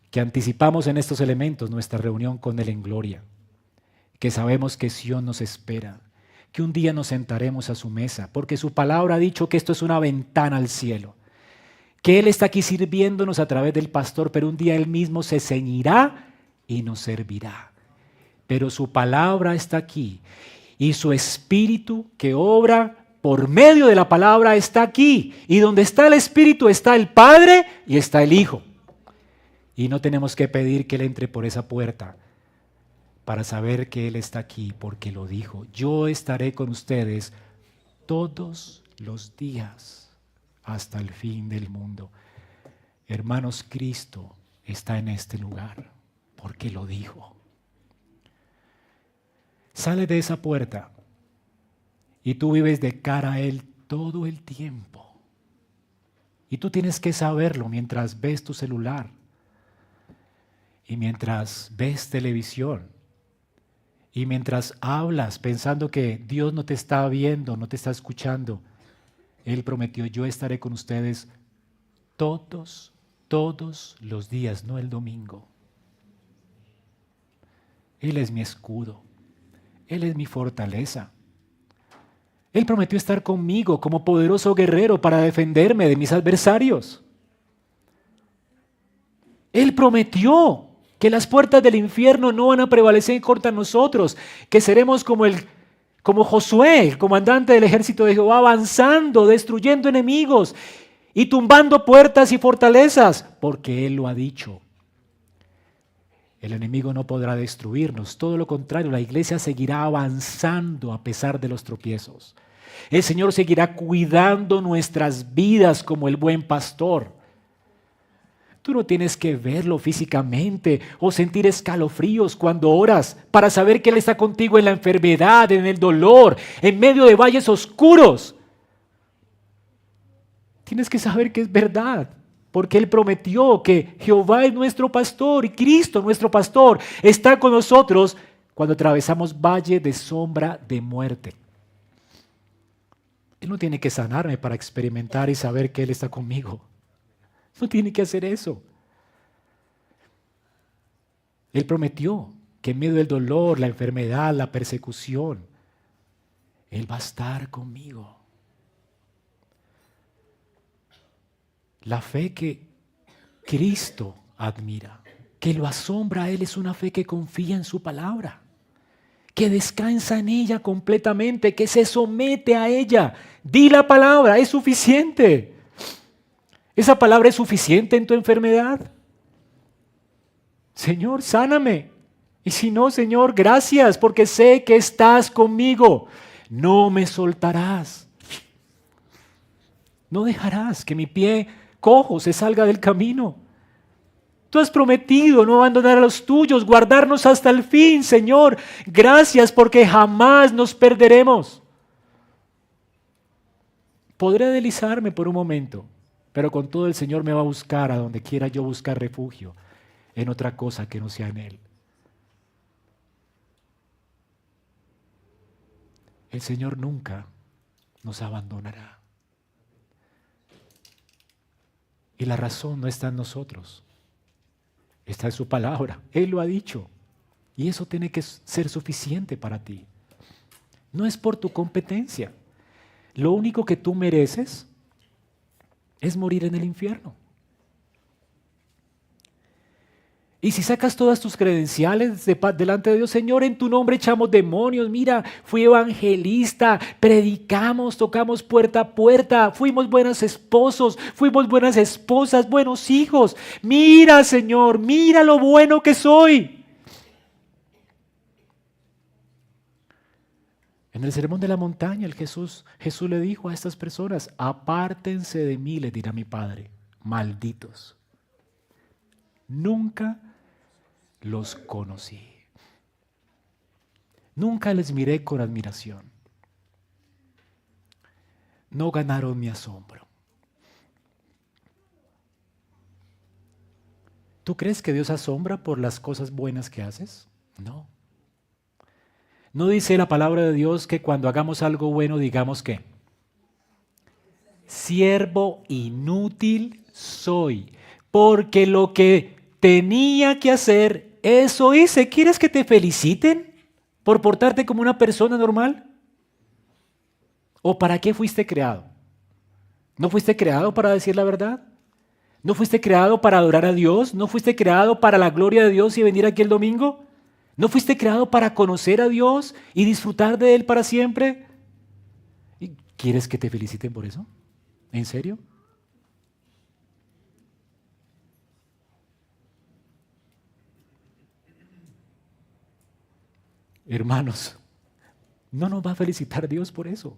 Speaker 1: que anticipamos en estos elementos nuestra reunión con Él en gloria, que sabemos que Sion nos espera, que un día nos sentaremos a su mesa, porque su palabra ha dicho que esto es una ventana al cielo, que Él está aquí sirviéndonos a través del pastor, pero un día Él mismo se ceñirá y nos servirá. Pero su palabra está aquí y su espíritu que obra por medio de la palabra está aquí. Y donde está el espíritu está el Padre y está el Hijo. Y no tenemos que pedir que Él entre por esa puerta para saber que Él está aquí, porque lo dijo. Yo estaré con ustedes todos los días hasta el fin del mundo. Hermanos, Cristo está en este lugar porque lo dijo. Sale de esa puerta y tú vives de cara a Él todo el tiempo. Y tú tienes que saberlo mientras ves tu celular y mientras ves televisión y mientras hablas pensando que Dios no te está viendo, no te está escuchando. Él prometió: yo estaré con ustedes todos los días, no el domingo. Él es mi escudo. Él es mi fortaleza. Él prometió estar conmigo como poderoso guerrero para defenderme de mis adversarios. Él prometió que las puertas del infierno no van a prevalecer contra nosotros, que seremos como Josué, el comandante del ejército de Jehová, avanzando, destruyendo enemigos y tumbando puertas y fortalezas, porque Él lo ha dicho. El enemigo no podrá destruirnos, todo lo contrario, la iglesia seguirá avanzando a pesar de los tropiezos. El Señor seguirá cuidando nuestras vidas como el buen pastor. Tú no tienes que verlo físicamente o sentir escalofríos cuando oras para saber que Él está contigo en la enfermedad, en el dolor, en medio de valles oscuros. Tienes que saber que es verdad, porque Él prometió que Jehová es nuestro pastor y Cristo nuestro pastor está con nosotros cuando atravesamos valle de sombra de muerte. Él no tiene que sanarme para experimentar y saber que Él está conmigo. No tiene que hacer eso. Él prometió que en medio del dolor, la enfermedad, la persecución, Él va a estar conmigo. La fe que Cristo admira, que lo asombra a Él, es una fe que confía en su palabra, que descansa en ella completamente, que se somete a ella. Di la palabra, es suficiente. ¿Esa palabra es suficiente en tu enfermedad? Señor, sáname. Y si no, Señor, gracias, porque sé que estás conmigo. No me soltarás. No dejarás que mi pie cojo se salga del camino. Tú has prometido no abandonar a los tuyos, guardarnos hasta el fin, Señor. Gracias, porque jamás nos perderemos. Podré deslizarme por un momento, pero con todo el Señor me va a buscar a donde quiera yo buscar refugio, en otra cosa que no sea en Él. El Señor nunca nos abandonará. Y la razón no está en nosotros, está en su palabra. Él lo ha dicho. Y eso tiene que ser suficiente para ti. No es por tu competencia. Lo único que tú mereces es morir en el infierno. Y si sacas todas tus credenciales delante de Dios: Señor, en tu nombre echamos demonios, mira, fui evangelista, predicamos, tocamos puerta a puerta, fuimos buenos esposos, fuimos buenas esposas, buenos hijos. Mira, Señor, mira lo bueno que soy. En el sermón de la montaña, Jesús le dijo a estas personas: apártense de mí, les dirá mi Padre, malditos. Nunca los conocí. Nunca les miré con admiración. No ganaron mi asombro. ¿Tú crees que Dios asombra por las cosas buenas que haces? No. ¿No dice la palabra de Dios que cuando hagamos algo bueno digamos que siervo inútil soy, porque lo que tenía que hacer, eso hice? ¿Quieres que te feliciten por portarte como una persona normal? ¿O para qué fuiste creado? ¿No fuiste creado para decir la verdad? ¿No fuiste creado para adorar a Dios? ¿No fuiste creado para la gloria de Dios y venir aquí el domingo? ¿No fuiste creado para conocer a Dios y disfrutar de Él para siempre? ¿Y quieres que te feliciten por eso? ¿En serio? Hermanos, no nos va a felicitar Dios por eso.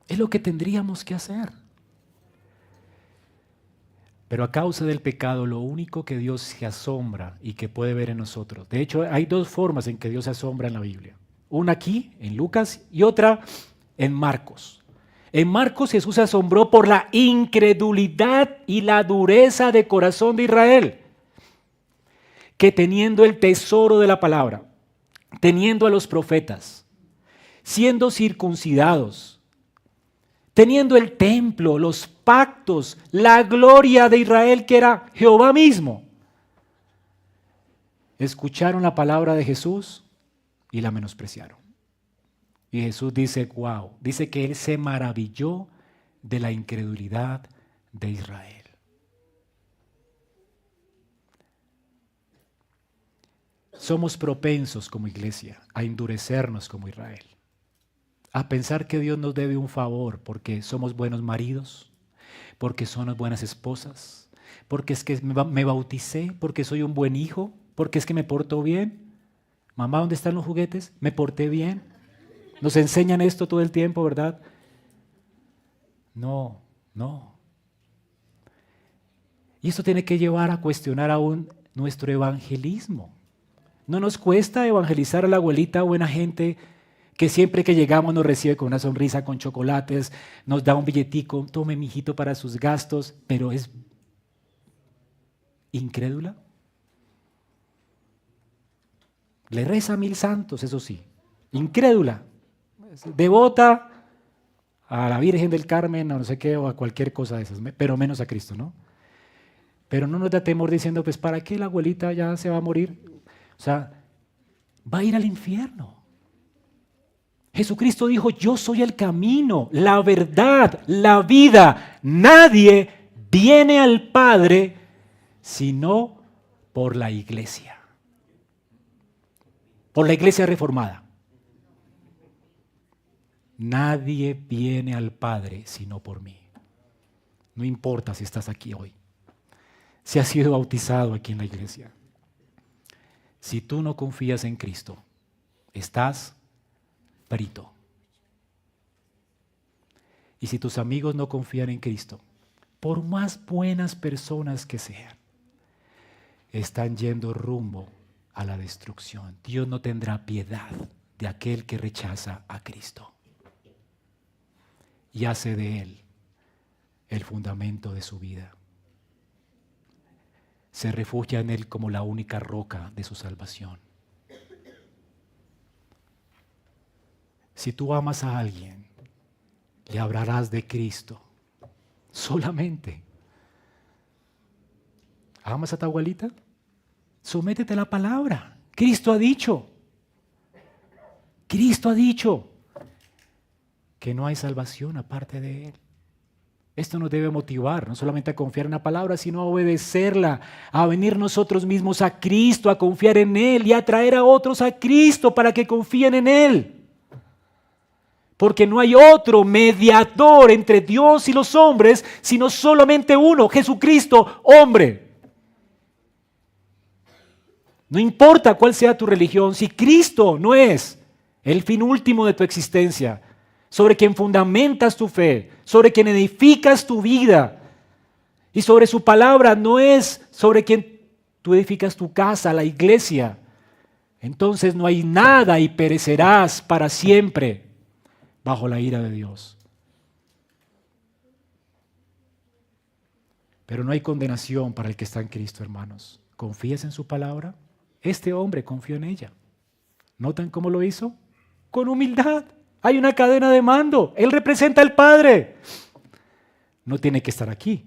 Speaker 1: Es lo que tendríamos que hacer. Pero a causa del pecado, lo único que Dios se asombra y que puede ver en nosotros. De hecho, hay dos formas en que Dios se asombra en la Biblia. Una aquí, en Lucas, y otra en Marcos. En Marcos Jesús se asombró por la incredulidad y la dureza de corazón de Israel, que teniendo el tesoro de la palabra, teniendo a los profetas, siendo circuncidados, teniendo el templo, los pactos, la gloria de Israel que era Jehová mismo, escucharon la palabra de Jesús y la menospreciaron. Y Jesús dice, wow, dice que Él se maravilló de la incredulidad de Israel. Somos propensos como iglesia a endurecernos como Israel, a pensar que Dios nos debe un favor porque somos buenos maridos, porque somos buenas esposas, porque es que me bauticé, porque soy un buen hijo, porque es que me porto bien. Mamá, ¿dónde están los juguetes? ¿Me porté bien? Nos enseñan esto todo el tiempo, ¿verdad? No, no. Y esto tiene que llevar a cuestionar aún nuestro evangelismo. No nos cuesta evangelizar a la abuelita buena gente que siempre que llegamos nos recibe con una sonrisa, con chocolates, nos da un billetico, tome mijito para sus gastos, pero es incrédula. Le reza a 1000 santos, eso sí, incrédula, devota a la Virgen del Carmen, a no sé qué, o a cualquier cosa de esas, pero menos a Cristo, ¿no? Pero no nos da temor diciendo, pues ¿para qué la abuelita ya se va a morir? O sea, va a ir al infierno. Jesucristo dijo, yo soy el camino, la verdad, la vida. Nadie viene al Padre sino por la iglesia. Por la iglesia reformada. Nadie viene al Padre sino por mí. No importa si estás aquí hoy, si has sido bautizado aquí en la iglesia. Si tú no confías en Cristo, estás frito. Y si tus amigos no confían en Cristo, por más buenas personas que sean, están yendo rumbo a la destrucción. Dios no tendrá piedad de aquel que rechaza a Cristo y hace de Él el fundamento de su vida. Se refugia en Él como la única roca de su salvación. Si tú amas a alguien, le hablarás de Cristo solamente. ¿Amas a tu abuelita? Sométete a la palabra. Cristo ha dicho que no hay salvación aparte de Él. Esto nos debe motivar, no solamente a confiar en la palabra, sino a obedecerla, a venir nosotros mismos a Cristo, a confiar en Él y a traer a otros a Cristo para que confíen en Él. Porque no hay otro mediador entre Dios y los hombres, sino solamente uno, Jesucristo, hombre. No importa cuál sea tu religión, si Cristo no es el fin último de tu existencia, sobre quien fundamentas tu fe, sobre quien edificas tu vida, y sobre su palabra no es sobre quien tú edificas tu casa, la iglesia, entonces no hay nada y perecerás para siempre bajo la ira de Dios. Pero no hay condenación para el que está en Cristo, hermanos. ¿Confías en su palabra? Este hombre confió en ella. ¿Notan cómo lo hizo? Con humildad. Hay una cadena de mando. Él representa al Padre. No tiene que estar aquí.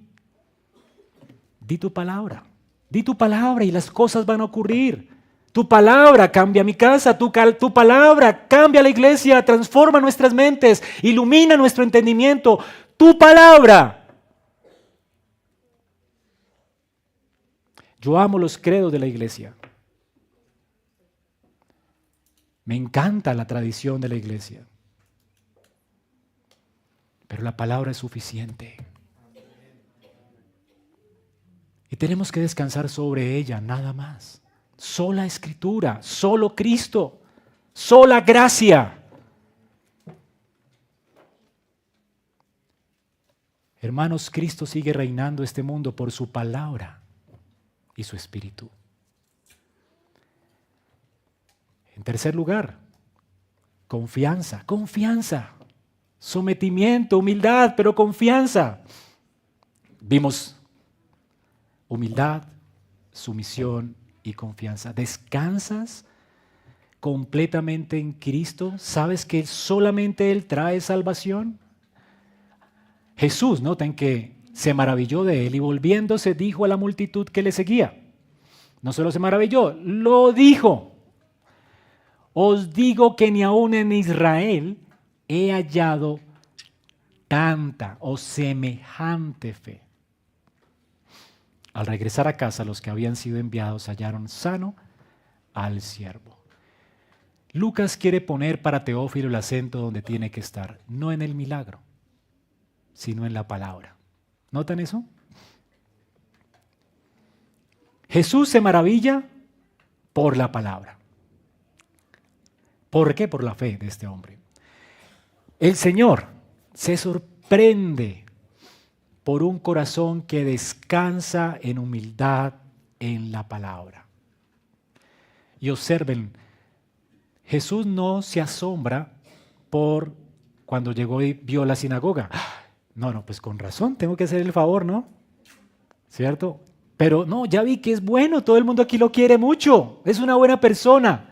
Speaker 1: Di tu palabra. Di tu palabra y las cosas van a ocurrir. Tu palabra cambia mi casa, tu palabra cambia la iglesia, transforma nuestras mentes, ilumina nuestro entendimiento. Tu palabra. Yo amo los credos de la iglesia. Me encanta la tradición de la iglesia. Pero la palabra es suficiente. Y tenemos que descansar sobre ella, nada más. Sola escritura, solo Cristo, sola gracia. Hermanos, Cristo sigue reinando este mundo por su palabra y su espíritu. En tercer lugar, confianza, confianza. sometimiento, humildad, pero confianza. Vimos humildad, sumisión y confianza. ¿Descansas completamente en Cristo? ¿Sabes que solamente Él trae salvación? Jesús, noten que se maravilló de Él y volviéndose dijo a la multitud que le seguía. No solo se maravilló, lo dijo. Os digo que ni aún en Israel he hallado tanta o semejante fe. Al regresar a casa, los que habían sido enviados hallaron sano al siervo. Lucas quiere poner para Teófilo el acento donde tiene que estar, no en el milagro, sino en la palabra. ¿Notan eso? Jesús se maravilla por la palabra. ¿Por qué? Por la fe de este hombre. El Señor se sorprende por un corazón que descansa en humildad en la palabra. Y observen, Jesús no se asombra por cuando llegó y vio la sinagoga. No, pues con razón, tengo que hacer el favor, ¿no? ¿Cierto? Pero no, ya vi que es bueno, todo el mundo aquí lo quiere mucho, es una buena persona.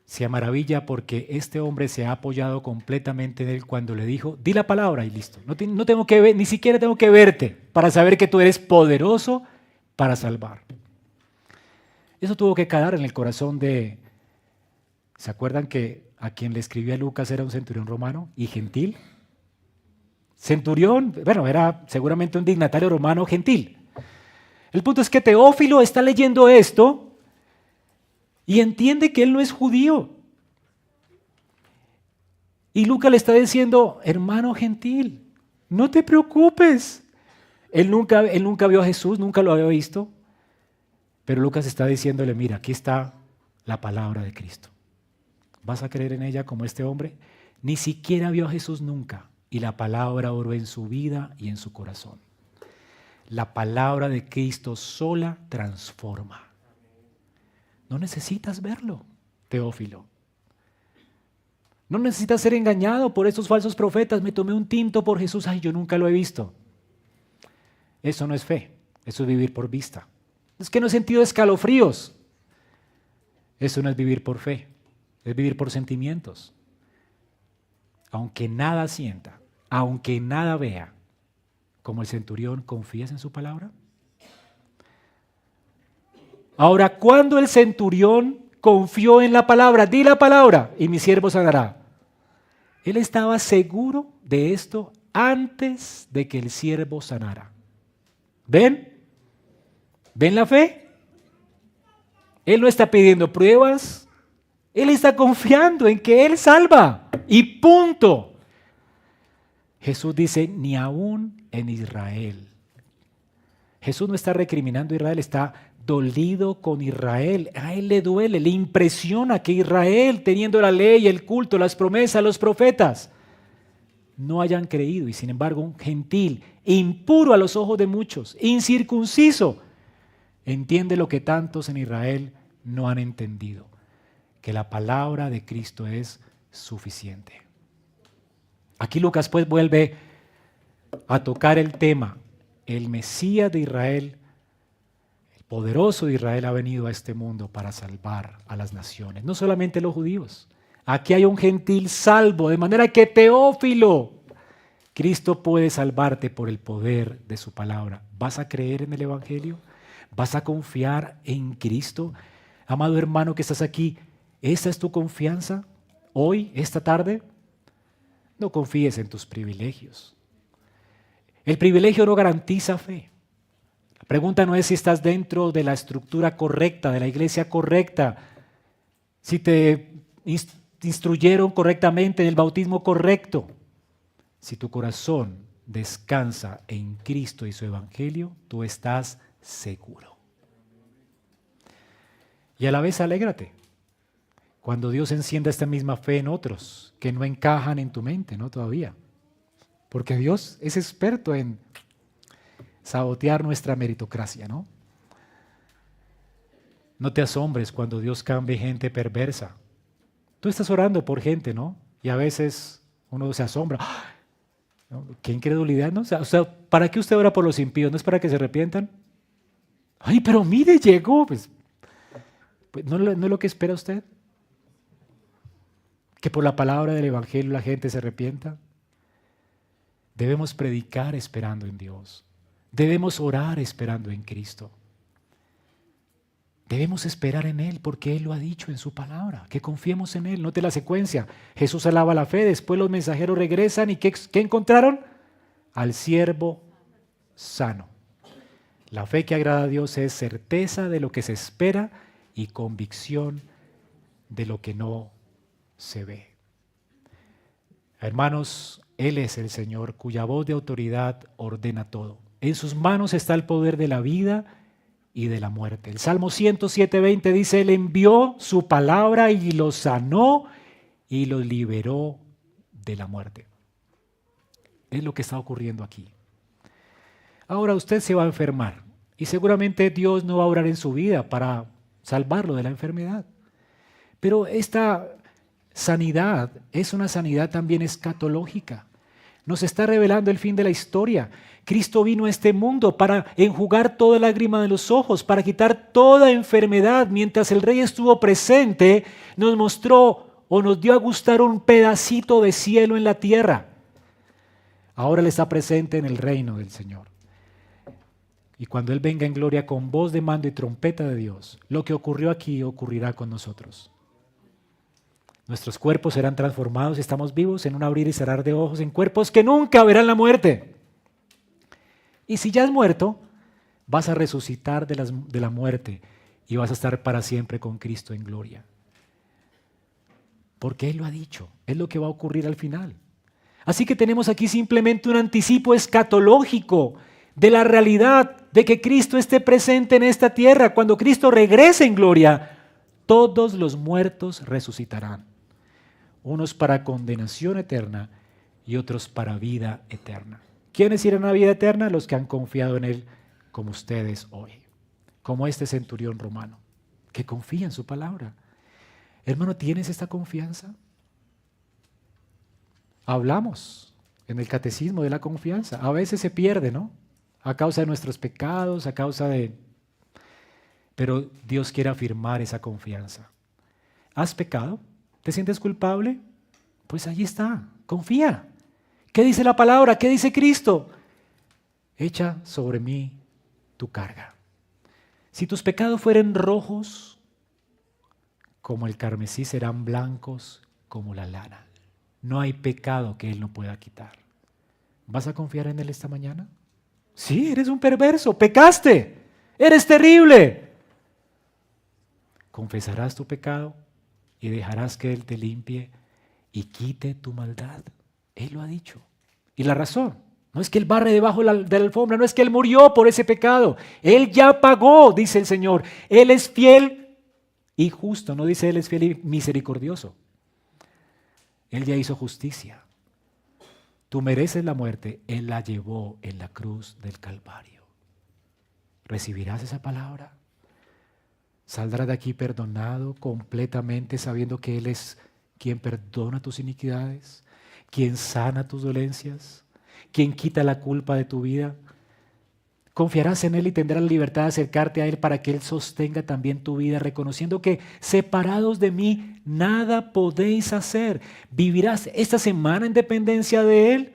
Speaker 1: Se maravilla porque este hombre se ha apoyado completamente en él cuando le dijo, di la palabra y listo. No tengo que ver, ni siquiera tengo que verte para saber que tú eres poderoso para salvar. Eso tuvo que calar en el corazón de, ¿se acuerdan que a quien le escribía Lucas era un centurión romano y gentil? Centurión, bueno, era seguramente un dignatario romano gentil. El punto es que Teófilo está leyendo esto y entiende que él no es judío. Y Lucas le está diciendo, hermano gentil, no te preocupes. Él nunca vio a Jesús, nunca lo había visto. Pero Lucas está diciéndole, mira, aquí está la palabra de Cristo. ¿Vas a creer en ella como este hombre? Ni siquiera vio a Jesús nunca. Y la palabra oró en su vida y en su corazón. La palabra de Cristo sola transforma. No necesitas verlo, Teófilo. No necesitas ser engañado por estos falsos profetas. Me tomé un tinto por Jesús. Ay, yo nunca lo he visto. Eso no es fe. Eso es vivir por vista. Es que no he sentido escalofríos. Eso no es vivir por fe. Es vivir por sentimientos. Aunque nada sienta, aunque nada vea, como el centurión, ¿confías en su palabra? Ahora, cuando el centurión confió en la palabra, di la palabra y mi siervo sanará. Él estaba seguro de esto antes de que el siervo sanara. ¿Ven? ¿Ven la fe? Él no está pidiendo pruebas, él está confiando en que Él salva y punto. Jesús dice, ni aún en Israel. Jesús no está recriminando a Israel, está dolido con Israel. A Él le duele, le impresiona que Israel, teniendo la ley, el culto, las promesas, los profetas, no hayan creído. Y sin embargo, un gentil, impuro a los ojos de muchos, incircunciso, entiende lo que tantos en Israel no han entendido, que la palabra de Cristo es suficiente. Aquí Lucas pues vuelve a tocar el tema. El Mesías de Israel, el poderoso de Israel, ha venido a este mundo para salvar a las naciones, no solamente los judíos. Aquí hay un gentil salvo, de manera que Teófilo, Cristo puede salvarte por el poder de su palabra. ¿Vas a creer en el Evangelio? ¿Vas a confiar en Cristo? Amado hermano que estás aquí, ¿esta es tu confianza hoy, esta tarde? No confíes en tus privilegios. El privilegio no garantiza fe. La pregunta no es si estás dentro de la estructura correcta, de la iglesia correcta, si te instruyeron correctamente en el bautismo correcto. Si tu corazón descansa en Cristo y su evangelio, tú estás seguro. Y a la vez alégrate cuando Dios encienda esta misma fe en otros que no encajan en tu mente, ¿no? Todavía. Porque Dios es experto en sabotear nuestra meritocracia, ¿no? No te asombres cuando Dios cambie gente perversa. Tú estás orando por gente, ¿no? Y a veces Uno se asombra. ¡Ah! ¿No? ¿Qué incredulidad, no? O sea, ¿para qué usted ora por los impíos? ¿No es para que se arrepientan? Ay, pero mire, llegó. Pues, ¿no es lo que espera usted? Que por la palabra del Evangelio la gente se arrepienta. Debemos predicar esperando en Dios. Debemos orar esperando en Cristo. Debemos esperar en Él porque Él lo ha dicho en su palabra, que confiemos en Él. Note la secuencia. Jesús alaba la fe, después los mensajeros regresan y ¿qué encontraron? Al siervo sano. La fe que agrada a Dios es certeza de lo que se espera y convicción de lo que no se ve. Hermanos, Él es el Señor cuya voz de autoridad ordena todo. En sus manos está el poder de la vida y de la muerte. El Salmo 107:20 dice, Él envió su palabra y los sanó y los liberó de la muerte. Es lo que está ocurriendo aquí. Ahora usted se va a enfermar y seguramente Dios no va a obrar en su vida para salvarlo de la enfermedad. Pero esta sanidad es una sanidad también escatológica. Nos está revelando el fin de la historia. Cristo vino a este mundo para enjugar toda lágrima de los ojos, para quitar toda enfermedad. Mientras el Rey estuvo presente, nos mostró o nos dio a gustar un pedacito de cielo en la tierra. Ahora Él está presente en el reino del Señor. Y cuando Él venga en gloria con voz de mando y trompeta de Dios, lo que ocurrió aquí ocurrirá con nosotros. Nuestros cuerpos serán transformados, estamos vivos en un abrir y cerrar de ojos, en cuerpos que nunca verán la muerte. Y si ya has muerto, vas a resucitar de la muerte y vas a estar para siempre con Cristo en gloria. Porque Él lo ha dicho, es lo que va a ocurrir al final. Así que tenemos aquí simplemente un anticipo escatológico de la realidad de que Cristo esté presente en esta tierra. Cuando Cristo regrese en gloria, todos los muertos resucitarán. Unos para condenación eterna y otros para vida eterna. ¿Quiénes irán a vida eterna? Los que han confiado en Él como ustedes hoy. Como este centurión romano, que confía en su palabra. Hermano, ¿tienes esta confianza? Hablamos en el catecismo de la confianza. A veces se pierde, ¿no? A causa de nuestros pecados, a causa de... Pero Dios quiere afirmar esa confianza. ¿Has pecado? ¿Te sientes culpable? Pues allí está, confía. ¿Qué dice la palabra? ¿Qué dice Cristo? Echa sobre mí tu carga. Si tus pecados fueren rojos, como el carmesí, serán blancos como la lana. No hay pecado que Él no pueda quitar. ¿Vas a confiar en Él esta mañana? Sí, eres un perverso, pecaste, eres terrible. Confesarás tu pecado y dejarás que Él te limpie y quite tu maldad. Él lo ha dicho. Y la razón, no es que Él barre debajo de la alfombra, no es que Él murió por ese pecado. Él ya pagó, dice el Señor. Él es fiel y justo, no dice Él es fiel y misericordioso. Él ya hizo justicia. Tú mereces la muerte, Él la llevó en la cruz del Calvario. ¿Recibirás esa palabra? ¿Saldrás de aquí perdonado completamente sabiendo que Él es quien perdona tus iniquidades, quien sana tus dolencias, quien quita la culpa de tu vida? Confiarás en Él y tendrás la libertad de acercarte a Él para que Él sostenga también tu vida, reconociendo que separados de mí nada podéis hacer. ¿Vivirás esta semana en dependencia de Él?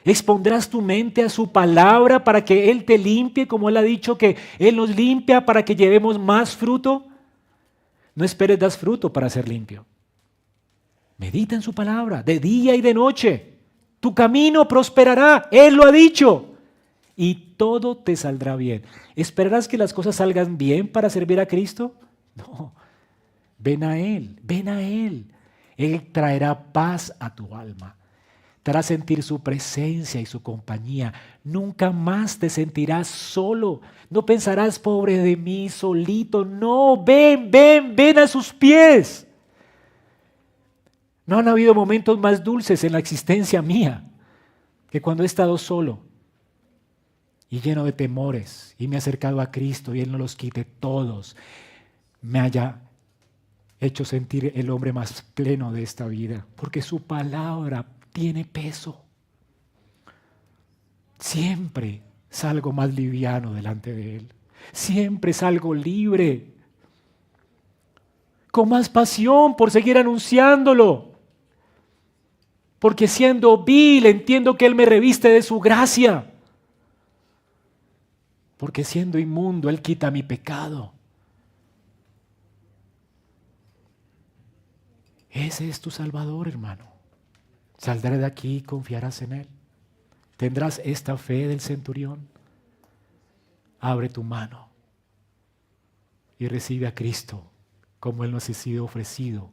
Speaker 1: ¿Expondrás tu mente a su palabra para que Él te limpie, como Él ha dicho que Él nos limpia para que llevemos más fruto? No esperes dar fruto para ser limpio. Medita en su palabra de día y de noche. Tu camino prosperará, Él lo ha dicho. Y todo te saldrá bien. ¿Esperarás que las cosas salgan bien para servir a Cristo? No. Ven a Él, ven a Él. Él traerá paz a tu alma. Te hará sentir su presencia y su compañía. Nunca más te sentirás solo. No pensarás, pobre de mí, solito. No, ven a sus pies. No han habido momentos más dulces en la existencia mía que cuando he estado solo y lleno de temores y me he acercado a Cristo y Él no los quite todos, me haya hecho sentir el hombre más pleno de esta vida, porque su palabra tiene peso. Siempre salgo más liviano delante de Él. Siempre salgo libre, con más pasión por seguir anunciándolo. Porque siendo vil entiendo que Él me reviste de su gracia. Porque siendo inmundo Él quita mi pecado. Ese es tu Salvador, hermano. Saldrás de aquí y confiarás en Él. Tendrás esta fe del centurión. Abre tu mano y recibe a Cristo como Él nos ha sido ofrecido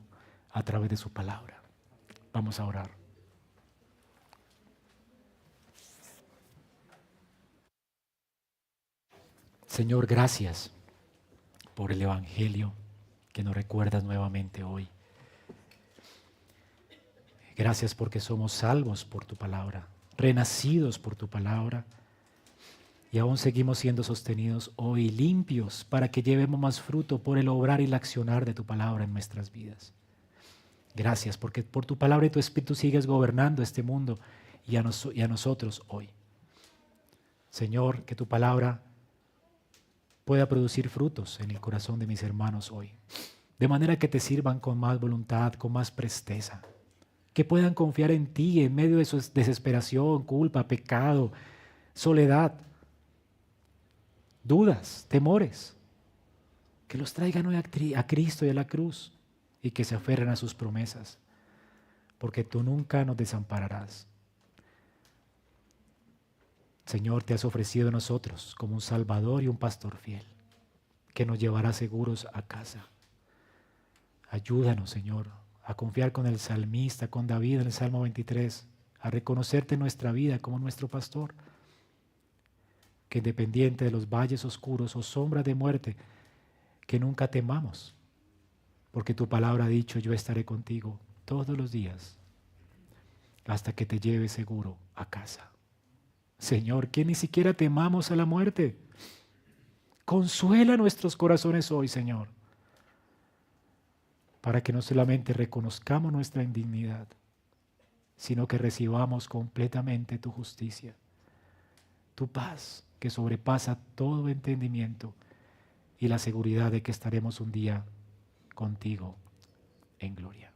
Speaker 1: a través de su palabra. Vamos a orar. Señor, gracias por el Evangelio que nos recuerdas nuevamente hoy. Gracias porque somos salvos por tu palabra, renacidos por tu palabra y aún seguimos siendo sostenidos hoy limpios para que llevemos más fruto por el obrar y el accionar de tu palabra en nuestras vidas. Gracias porque por tu palabra y tu Espíritu sigues gobernando este mundo y a nosotros hoy. Señor, que tu palabra pueda producir frutos en el corazón de mis hermanos hoy, de manera que te sirvan con más voluntad, con más presteza, que puedan confiar en ti en medio de su desesperación, culpa, pecado, soledad, dudas, temores, que los traigan hoy a Cristo y a la cruz y que se aferren a sus promesas, porque tú nunca nos desampararás. Señor, te has ofrecido a nosotros como un Salvador y un pastor fiel, que nos llevará seguros a casa. Ayúdanos, Señor, a confiar con el salmista, con David en el Salmo 23, a reconocerte en nuestra vida como nuestro pastor, que independiente de los valles oscuros o sombras de muerte, que nunca temamos, porque tu palabra ha dicho, yo estaré contigo todos los días, hasta que te lleve seguro a casa. Señor, que ni siquiera temamos a la muerte. Consuela nuestros corazones hoy, Señor, para que no solamente reconozcamos nuestra indignidad, sino que recibamos completamente tu justicia, tu paz que sobrepasa todo entendimiento y la seguridad de que estaremos un día contigo en gloria.